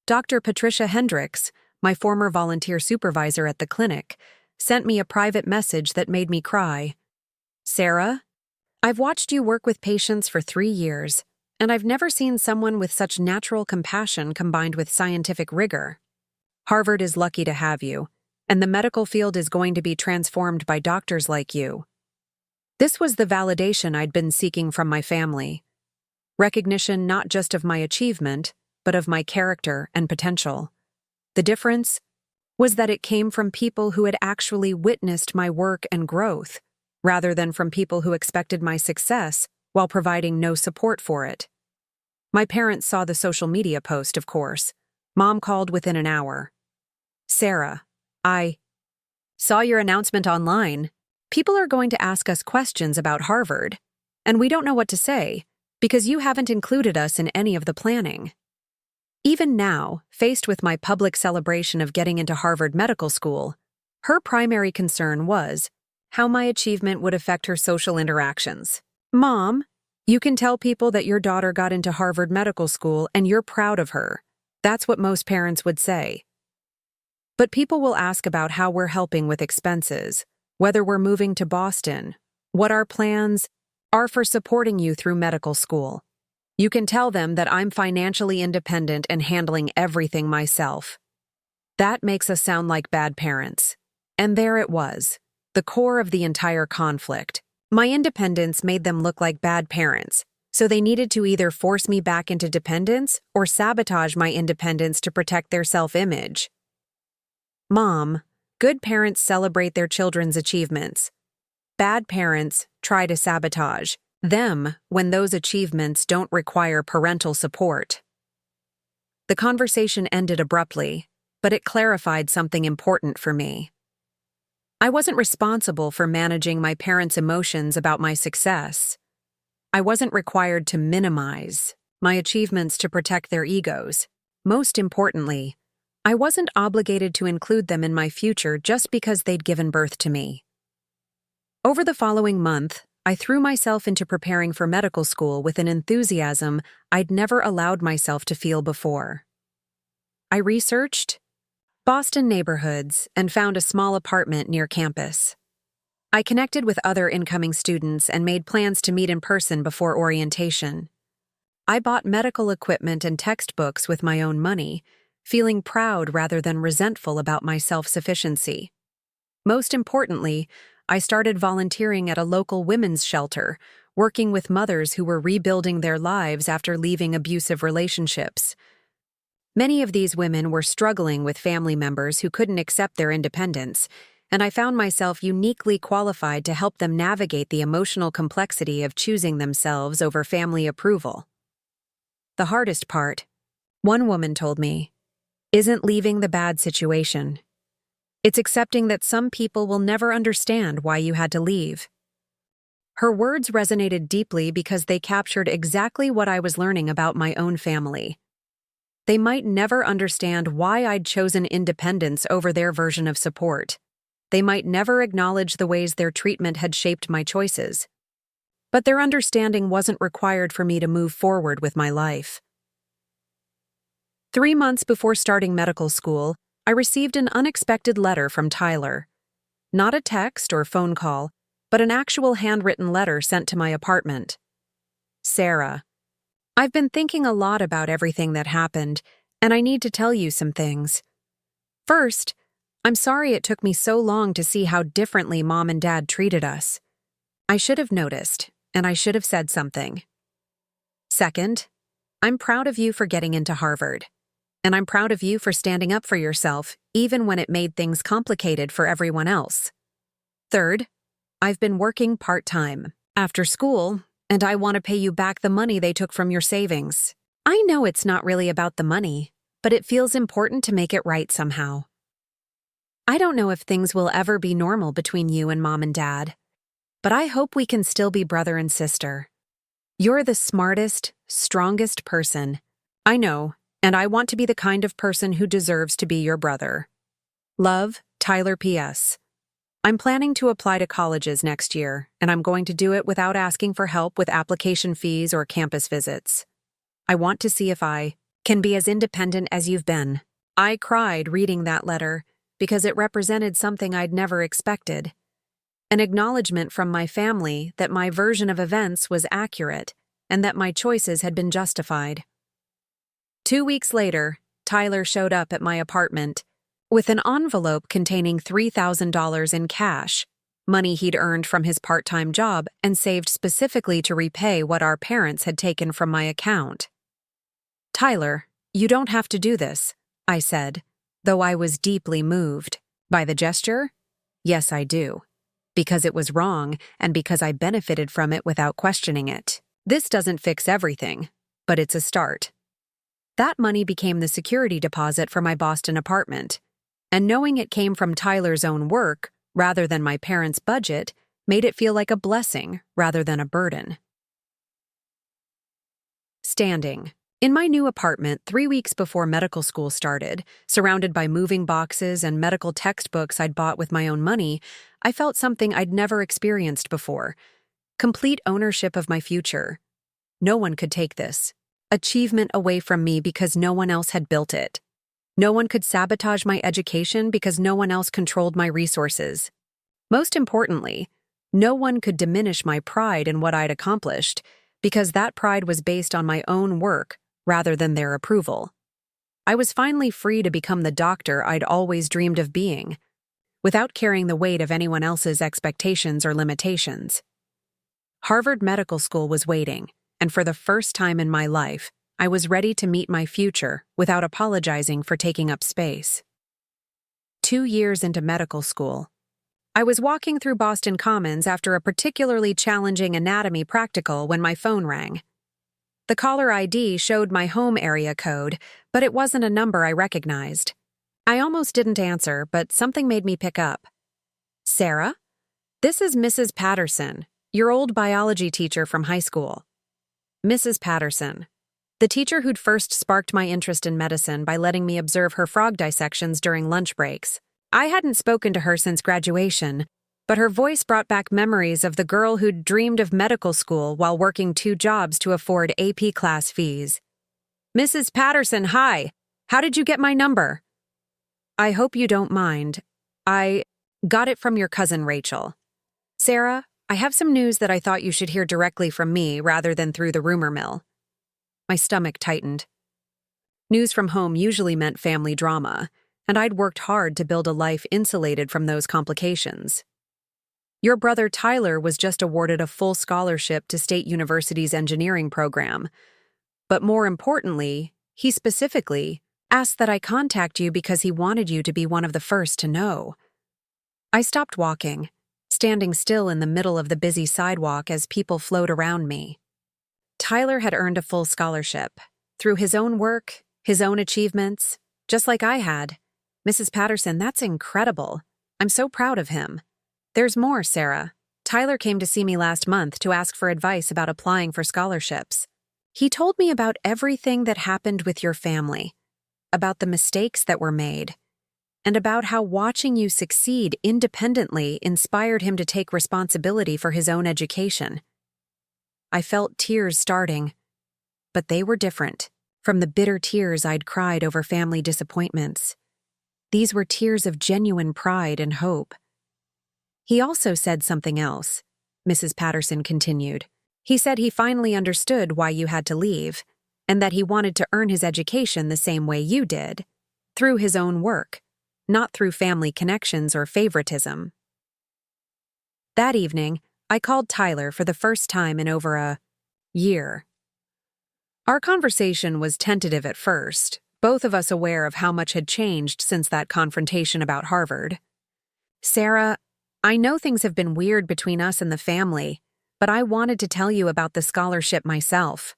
Dr. Patricia Hendricks, my former volunteer supervisor at the clinic, sent me a private message that made me cry. "Sarah, I've watched you work with patients for 3 years, and I've never seen someone with such natural compassion combined with scientific rigor. Harvard is lucky to have you, and the medical field is going to be transformed by doctors like you." This was the validation I'd been seeking from my family. Recognition not just of my achievement, but of my character and potential. The difference was that it came from people who had actually witnessed my work and growth, rather than from people who expected my success while providing no support for it. My parents saw the social media post, of course. Mom called within an hour. "Sarah, I saw your announcement online. People are going to ask us questions about Harvard, and we don't know what to say because you haven't included us in any of the planning." Even now, faced with my public celebration of getting into Harvard Medical School, her primary concern was how my achievement would affect her social interactions. "Mom, you can tell people that your daughter got into Harvard Medical School and you're proud of her." That's what most parents would say. But people will ask about how we're helping with expenses, whether we're moving to Boston, what our plans are for supporting you through medical school. You can tell them that I'm financially independent and handling everything myself. That makes us sound like bad parents. And there it was, the core of the entire conflict. My independence made them look like bad parents, so they needed to either force me back into dependence or sabotage my independence to protect their self-image. Mom, good parents celebrate their children's achievements. Bad parents try to sabotage them when those achievements don't require parental support. The conversation ended abruptly, but it clarified something important for me. I wasn't responsible for managing my parents' emotions about my success. I wasn't required to minimize my achievements to protect their egos. Most importantly, I wasn't obligated to include them in my future just because they'd given birth to me. Over the following month, I threw myself into preparing for medical school with an enthusiasm I'd never allowed myself to feel before. I researched Boston neighborhoods and found a small apartment near campus. I connected with other incoming students and made plans to meet in person before orientation. I bought medical equipment and textbooks with my own money, feeling proud rather than resentful about my self-sufficiency. Most importantly, I started volunteering at a local women's shelter, working with mothers who were rebuilding their lives after leaving abusive relationships. Many of these women were struggling with family members who couldn't accept their independence, and I found myself uniquely qualified to help them navigate the emotional complexity of choosing themselves over family approval. The hardest part, one woman told me, isn't leaving the bad situation. It's accepting that some people will never understand why you had to leave. Her words resonated deeply because they captured exactly what I was learning about my own family. They might never understand why I'd chosen independence over their version of support. They might never acknowledge the ways their treatment had shaped my choices. But their understanding wasn't required for me to move forward with my life. 3 months before starting medical school, I received an unexpected letter from Tyler. Not a text or phone call, but an actual handwritten letter sent to my apartment. Sarah, I've been thinking a lot about everything that happened, and I need to tell you some things. First, I'm sorry it took me so long to see how differently Mom and Dad treated us. I should have noticed, and I should have said something. Second, I'm proud of you for getting into Harvard. And I'm proud of you for standing up for yourself, even when it made things complicated for everyone else. Third, I've been working part-time, after school, and I want to pay you back the money they took from your savings. I know it's not really about the money, but it feels important to make it right somehow. I don't know if things will ever be normal between you and Mom and Dad, but I hope we can still be brother and sister. You're the smartest, strongest person I know, and I want to be the kind of person who deserves to be your brother. Love, Tyler P.S. I'm planning to apply to colleges next year, and I'm going to do it without asking for help with application fees or campus visits. I want to see if I can be as independent as you've been. I cried reading that letter because it represented something I'd never expected. An acknowledgement from my family that my version of events was accurate and that my choices had been justified. 2 weeks later, Tyler showed up at my apartment with an envelope containing $3,000 in cash, money he'd earned from his part-time job and saved specifically to repay what our parents had taken from my account. Tyler, you don't have to do this, I said, though I was deeply moved. By the gesture? Yes, I do. Because it was wrong and because I benefited from it without questioning it. This doesn't fix everything, but it's a start. That money became the security deposit for my Boston apartment, and knowing it came from Tyler's own work, rather than my parents' budget, made it feel like a blessing rather than a burden. Standing. In my new apartment 3 weeks before medical school started, surrounded by moving boxes and medical textbooks I'd bought with my own money, I felt something I'd never experienced before. Complete ownership of my future. No one could take this achievement away from me because no one else had built it. No one could sabotage my education because no one else controlled my resources. Most importantly, no one could diminish my pride in what I'd accomplished because that pride was based on my own work rather than their approval. I was finally free to become the doctor I'd always dreamed of being, without carrying the weight of anyone else's expectations or limitations. Harvard Medical School was waiting, and for the first time in my life, I was ready to meet my future without apologizing for taking up space. 2 years into medical school, I was walking through Boston Commons after a particularly challenging anatomy practical when my phone rang. The caller ID showed my home area code, but it wasn't a number I recognized. I almost didn't answer, but something made me pick up. Sarah? This is Mrs. Patterson, your old biology teacher from high school. Mrs. Patterson, the teacher who'd first sparked my interest in medicine by letting me observe her frog dissections during lunch breaks. I hadn't spoken to her since graduation, but her voice brought back memories of the girl who'd dreamed of medical school while working 2 jobs to afford AP class fees. Mrs. Patterson, hi. How did you get my number? I hope you don't mind. I got it from your cousin Rachel. Sarah, I have some news that I thought you should hear directly from me rather than through the rumor mill. My stomach tightened. News from home usually meant family drama, and I'd worked hard to build a life insulated from those complications. Your brother Tyler was just awarded a full scholarship to State University's engineering program. But more importantly, he specifically asked that I contact you because he wanted you to be one of the first to know. I stopped walking, standing still in the middle of the busy sidewalk as people flowed around me. Tyler had earned a full scholarship, through his own work, his own achievements, just like I had. Mrs. Patterson, that's incredible. I'm so proud of him. There's more, Sarah. Tyler came to see me last month to ask for advice about applying for scholarships. He told me about everything that happened with your family, about the mistakes that were made, and about how watching you succeed independently inspired him to take responsibility for his own education. I felt tears starting, but they were different from the bitter tears I'd cried over family disappointments. These were tears of genuine pride and hope. He also said something else, Mrs. Patterson continued. He said he finally understood why you had to leave, and that he wanted to earn his education the same way you did, through his own work, not through family connections or favoritism. That evening, I called Tyler for the first time in over a year. Our conversation was tentative at first, both of us aware of how much had changed since that confrontation about Harvard. "Sarah, I know things have been weird between us and the family, but I wanted to tell you about the scholarship myself.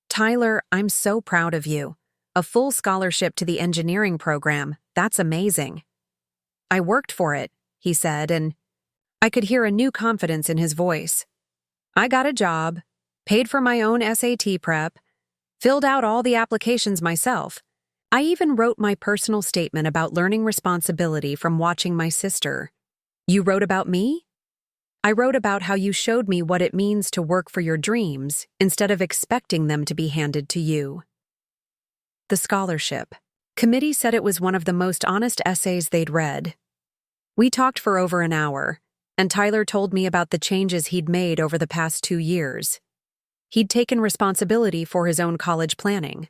Tyler, I'm so proud of you. A full scholarship to the engineering program, that's amazing." "I worked for it," he said, and I could hear a new confidence in his voice. "I got a job, paid for my own SAT prep, filled out all the applications myself. I even wrote my personal statement about learning responsibility from watching my sister." "You wrote about me?" "I wrote about how you showed me what it means to work for your dreams instead of expecting them to be handed to you." The scholarship committee said it was one of the most honest essays they'd read. We talked for over an hour, and Tyler told me about the changes he'd made over the past 2 years. He'd taken responsibility for his own college planning,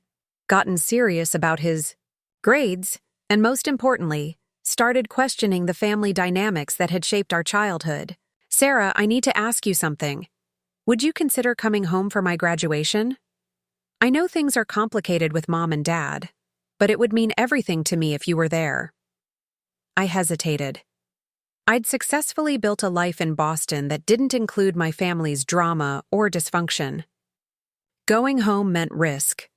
gotten serious about his grades, and most importantly, started questioning the family dynamics that had shaped our childhood. "Sarah, I need to ask you something. Would you consider coming home for my graduation? I know things are complicated with Mom and Dad, but it would mean everything to me if you were there." I hesitated. I'd successfully built a life in Boston that didn't include my family's drama or dysfunction. Going home meant risk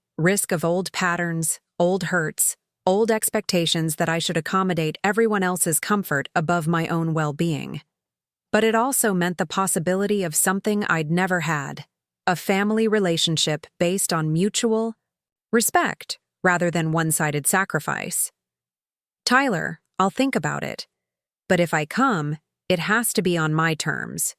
of old patterns, old hurts, old expectations that I should accommodate everyone else's comfort above my own well-being. But it also meant the possibility of something I'd never had, a family relationship based on mutual respect rather than one-sided sacrifice. "Tyler, I'll think about it. But if I come, it has to be on my terms.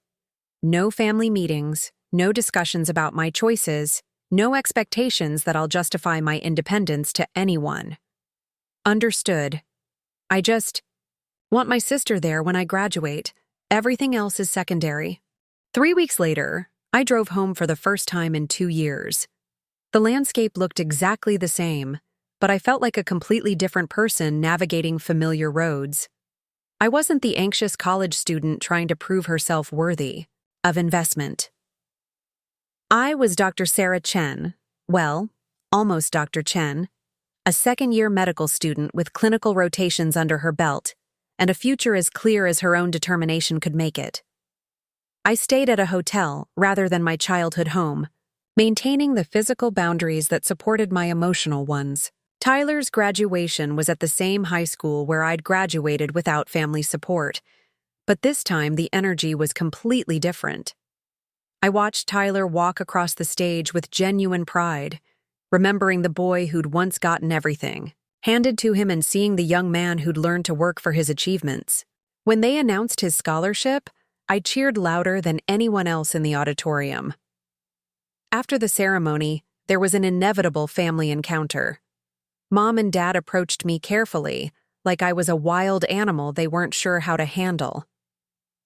No family meetings, no discussions about my choices, no expectations that I'll justify my independence to anyone." "Understood. I just want my sister there when I graduate. Everything else is secondary." 3 weeks later, I drove home for the first time in 2 years. The landscape looked exactly the same, but I felt like a completely different person navigating familiar roads. I wasn't the anxious college student trying to prove herself worthy of investment. I was Dr. Sarah Chen, well, almost Dr. Chen, a second-year medical student with clinical rotations under her belt and a future as clear as her own determination could make it. I stayed at a hotel rather than my childhood home, maintaining the physical boundaries that supported my emotional ones. Tyler's graduation was at the same high school where I'd graduated without family support, but this time the energy was completely different. I watched Tyler walk across the stage with genuine pride, remembering the boy who'd once gotten everything handed to him and seeing the young man who'd learned to work for his achievements. When they announced his scholarship, I cheered louder than anyone else in the auditorium. After the ceremony, there was an inevitable family encounter. Mom and Dad approached me carefully, like I was a wild animal they weren't sure how to handle.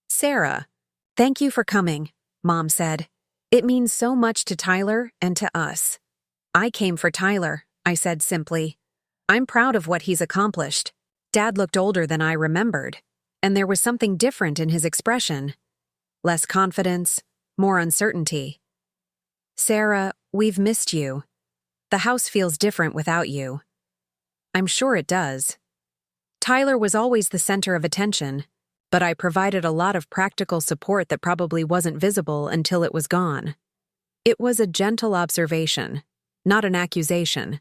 "Sarah, thank you for coming," Mom said. "It means so much to Tyler and to us." "I came for Tyler," I said simply. "I'm proud of what he's accomplished." Dad looked older than I remembered, and there was something different in his expression. Less confidence, more uncertainty. "Sarah, we've missed you. The house feels different without you." "I'm sure it does." Tyler was always the center of attention, but I provided a lot of practical support that probably wasn't visible until it was gone. It was a gentle observation, not an accusation,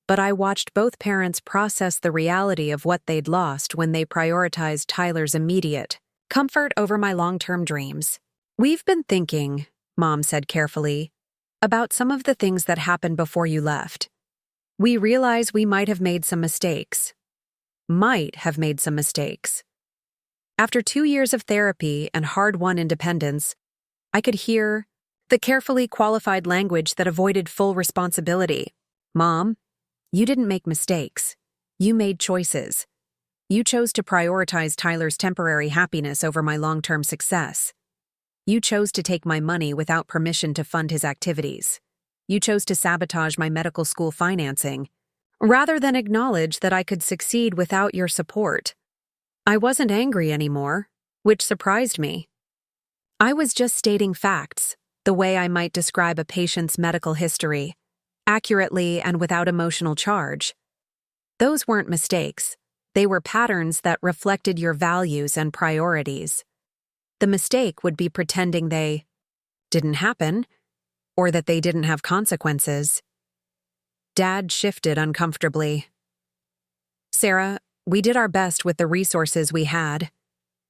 but I watched both parents process the reality of what they'd lost when they prioritized Tyler's immediate comfort over my long-term dreams. "We've been thinking," Mom said carefully, "about some of the things that happened before you left. We realize we might have made some mistakes. might have made some mistakes. After 2 years of therapy and hard-won independence, I could hear the carefully qualified language that avoided full responsibility. Mom, you didn't make mistakes. You made choices. You chose to prioritize Tyler's temporary happiness over my long-term success. You chose to take my money without permission to fund his activities. You chose to sabotage my medical school financing, rather than acknowledge that I could succeed without your support. I wasn't angry anymore, which surprised me. I was just stating facts, the way I might describe a patient's medical history, accurately and without emotional charge. Those weren't mistakes. They were patterns that reflected your values and priorities. The mistake would be pretending they didn't happen, or that they didn't have consequences. Dad shifted uncomfortably. Sarah, we did our best with the resources we had.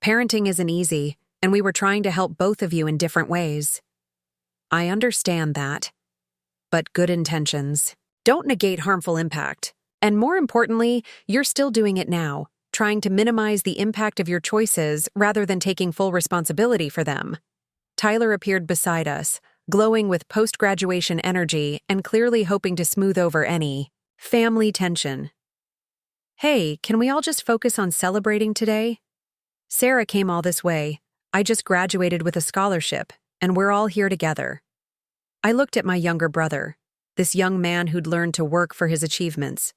Parenting isn't easy, and we were trying to help both of you in different ways. I understand that. But good intentions don't negate harmful impact. And more importantly, you're still doing it now, trying to minimize the impact of your choices rather than taking full responsibility for them. Tyler appeared beside us, glowing with post-graduation energy and clearly hoping to smooth over any family tension. Hey, can we all just focus on celebrating today? Sarah came all this way. I just graduated with a scholarship, and we're all here together. I looked at my younger brother, this young man who'd learned to work for his achievements,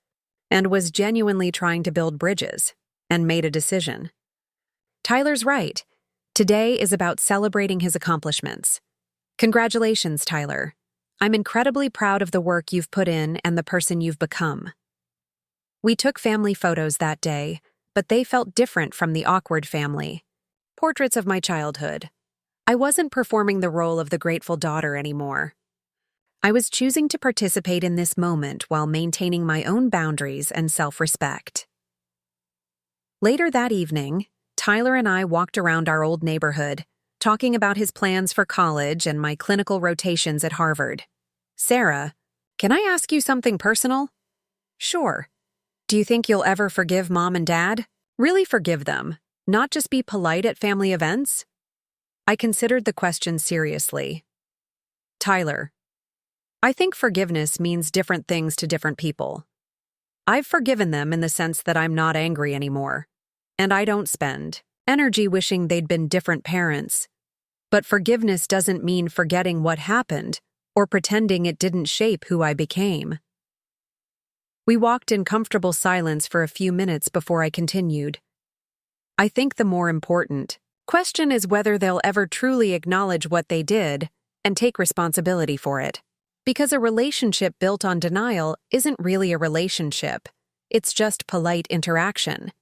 and was genuinely trying to build bridges, and made a decision. Tyler's right. Today is about celebrating his accomplishments. Congratulations, Tyler. I'm incredibly proud of the work you've put in and the person you've become. We took family photos that day, but they felt different from the awkward family. Portraits of my childhood. I wasn't performing the role of the grateful daughter anymore. I was choosing to participate in this moment while maintaining my own boundaries and self-respect. Later that evening, Tyler and I walked around our old neighborhood, talking about his plans for college and my clinical rotations at Harvard. Sarah, can I ask you something personal? Sure. Do you think you'll ever forgive Mom and Dad? Really forgive them, not just be polite at family events? I considered the question seriously. Tyler, I think forgiveness means different things to different people. I've forgiven them in the sense that I'm not angry anymore, and I don't spend energy wishing they'd been different parents. But forgiveness doesn't mean forgetting what happened or pretending it didn't shape who I became. We walked in comfortable silence for a few minutes before I continued. I think the more important question is whether they'll ever truly acknowledge what they did and take responsibility for it. Because a relationship built on denial isn't really a relationship. It's just polite interaction.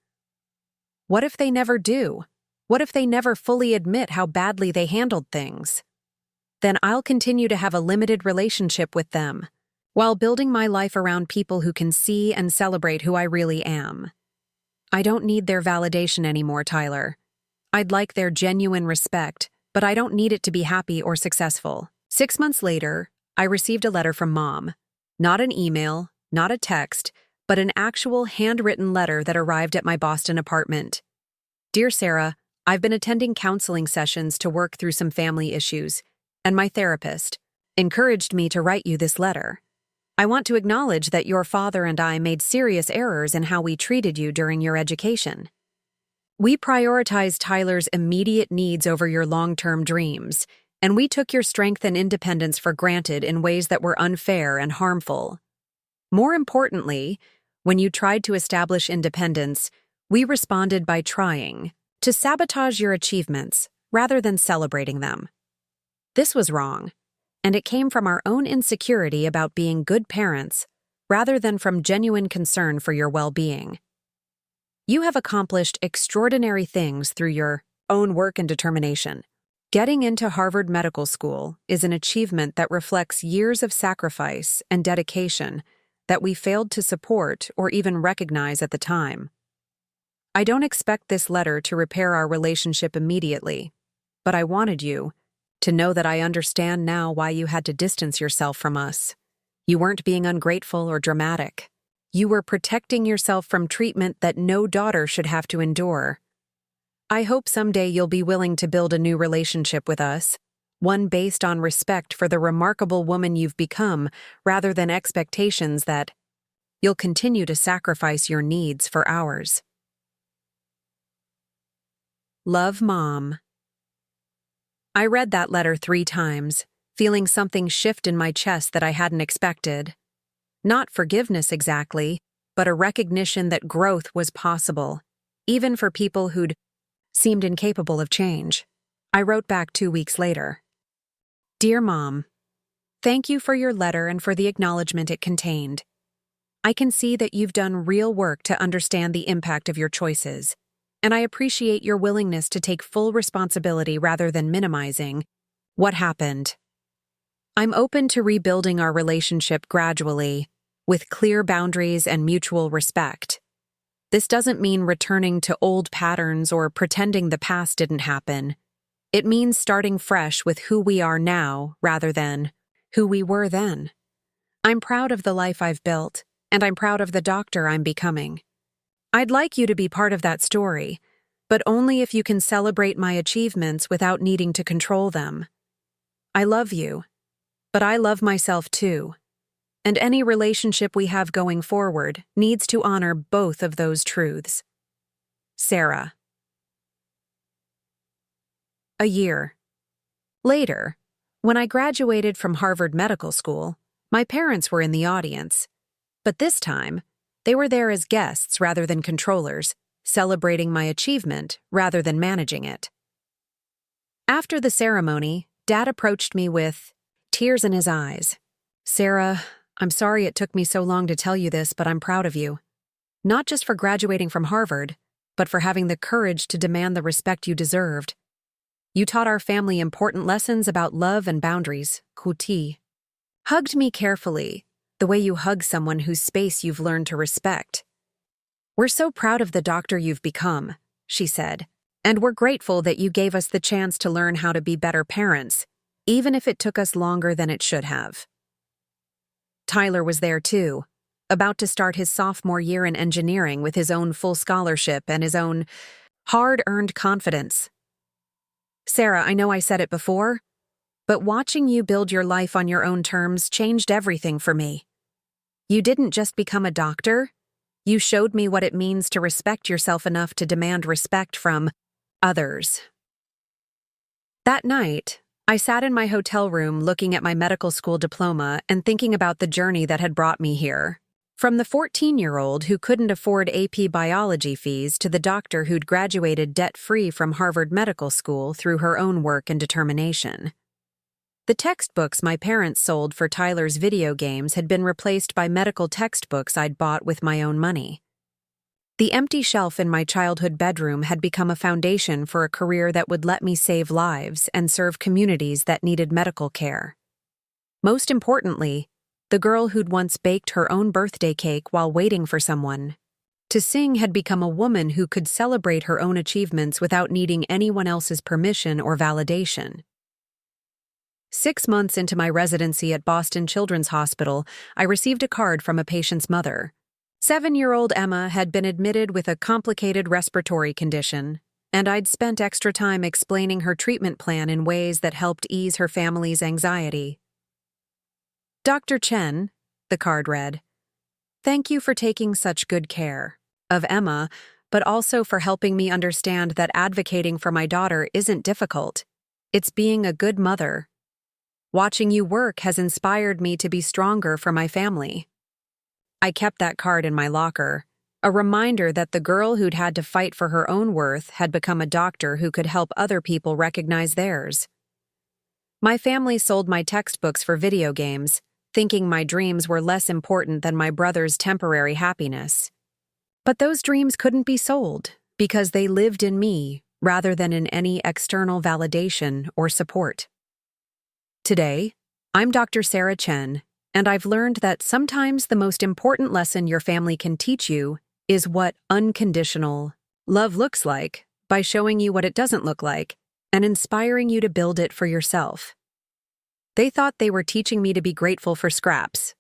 What if they never do? What if they never fully admit how badly they handled things? Then I'll continue to have a limited relationship with them, while building my life around people who can see and celebrate who I really am. I don't need their validation anymore, Tyler. I'd like their genuine respect, but I don't need it to be happy or successful. 6 months later, I received a letter from Mom. Not an email, not a text, but an actual handwritten letter that arrived at my Boston apartment. Dear Sarah, I've been attending counseling sessions to work through some family issues, and my therapist encouraged me to write you this letter. I want to acknowledge that your father and I made serious errors in how we treated you during your education. We prioritized Tyler's immediate needs over your long-term dreams, and we took your strength and independence for granted in ways that were unfair and harmful. More importantly, when you tried to establish independence, we responded by trying to sabotage your achievements rather than celebrating them. This was wrong, and it came from our own insecurity about being good parents rather than from genuine concern for your well-being. You have accomplished extraordinary things through your own work and determination. Getting into Harvard Medical School is an achievement that reflects years of sacrifice and dedication that we failed to support or even recognize at the time. I don't expect this letter to repair our relationship immediately, but I wanted you to know that I understand now why you had to distance yourself from us. You weren't being ungrateful or dramatic. You were protecting yourself from treatment that no daughter should have to endure. I hope someday you'll be willing to build a new relationship with us, one based on respect for the remarkable woman you've become rather than expectations that you'll continue to sacrifice your needs for ours. Love, Mom. I read that letter 3 times, feeling something shift in my chest that I hadn't expected. Not forgiveness exactly, but a recognition that growth was possible, even for people who'd seemed incapable of change. I wrote back 2 weeks later. Dear Mom, thank you for your letter and for the acknowledgement it contained. I can see that you've done real work to understand the impact of your choices, and I appreciate your willingness to take full responsibility rather than minimizing what happened. I'm open to rebuilding our relationship gradually, with clear boundaries and mutual respect. This doesn't mean returning to old patterns or pretending the past didn't happen. It means starting fresh with who we are now rather than who we were then. I'm proud of the life I've built, and I'm proud of the doctor I'm becoming. I'd like you to be part of that story, but only if you can celebrate my achievements without needing to control them. I love you, but I love myself too. And any relationship we have going forward needs to honor both of those truths. Sarah. A year later, when I graduated from Harvard Medical School, my parents were in the audience. But this time, they were there as guests rather than controllers, celebrating my achievement rather than managing it. After the ceremony, Dad approached me with tears in his eyes. Sarah, I'm sorry it took me so long to tell you this, but I'm proud of you. Not just for graduating from Harvard, but for having the courage to demand the respect you deserved. You taught our family important lessons about love and boundaries, Kuti. Hugged me carefully, the way you hug someone whose space you've learned to respect. We're so proud of the doctor you've become, she said, and we're grateful that you gave us the chance to learn how to be better parents, even if it took us longer than it should have. Tyler was there too, about to start his sophomore year in engineering with his own full scholarship and his own hard-earned confidence. Sarah, I know I said it before, but watching you build your life on your own terms changed everything for me. You didn't just become a doctor, you showed me what it means to respect yourself enough to demand respect from others. That night, I sat in my hotel room looking at my medical school diploma and thinking about the journey that had brought me here. From the 14-year-old who couldn't afford AP biology fees to the doctor who'd graduated debt-free from Harvard Medical School through her own work and determination. The textbooks my parents sold for Tyler's video games had been replaced by medical textbooks I'd bought with my own money. The empty shelf in my childhood bedroom had become a foundation for a career that would let me save lives and serve communities that needed medical care. Most importantly, the girl who'd once baked her own birthday cake while waiting for someone to sing had become a woman who could celebrate her own achievements without needing anyone else's permission or validation. 6 months into my residency at Boston Children's Hospital, I received a card from a patient's mother. 7-year-old Emma had been admitted with a complicated respiratory condition, and I'd spent extra time explaining her treatment plan in ways that helped ease her family's anxiety. Dr. Chen, the card read, thank you for taking such good care of Emma, but also for helping me understand that advocating for my daughter isn't difficult. It's being a good mother. Watching you work has inspired me to be stronger for my family. I kept that card in my locker, a reminder that the girl who'd had to fight for her own worth had become a doctor who could help other people recognize theirs. My family sold my textbooks for video games, thinking my dreams were less important than my brother's temporary happiness. But those dreams couldn't be sold because they lived in me rather than in any external validation or support. Today, I'm Dr. Sarah Chen, and I've learned that sometimes the most important lesson your family can teach you is what unconditional love looks like by showing you what it doesn't look like and inspiring you to build it for yourself. They thought they were teaching me to be grateful for scraps,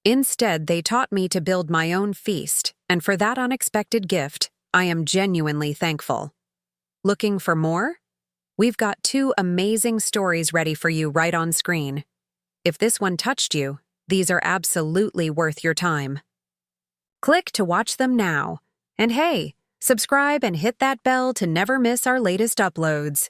Instead, they taught me to build my own feast, and for that unexpected gift, I am genuinely thankful. Looking for more? We've got 2 amazing stories ready for you right on screen. If this one touched you, these are absolutely worth your time. Click to watch them now. And hey, subscribe and hit that bell to never miss our latest uploads.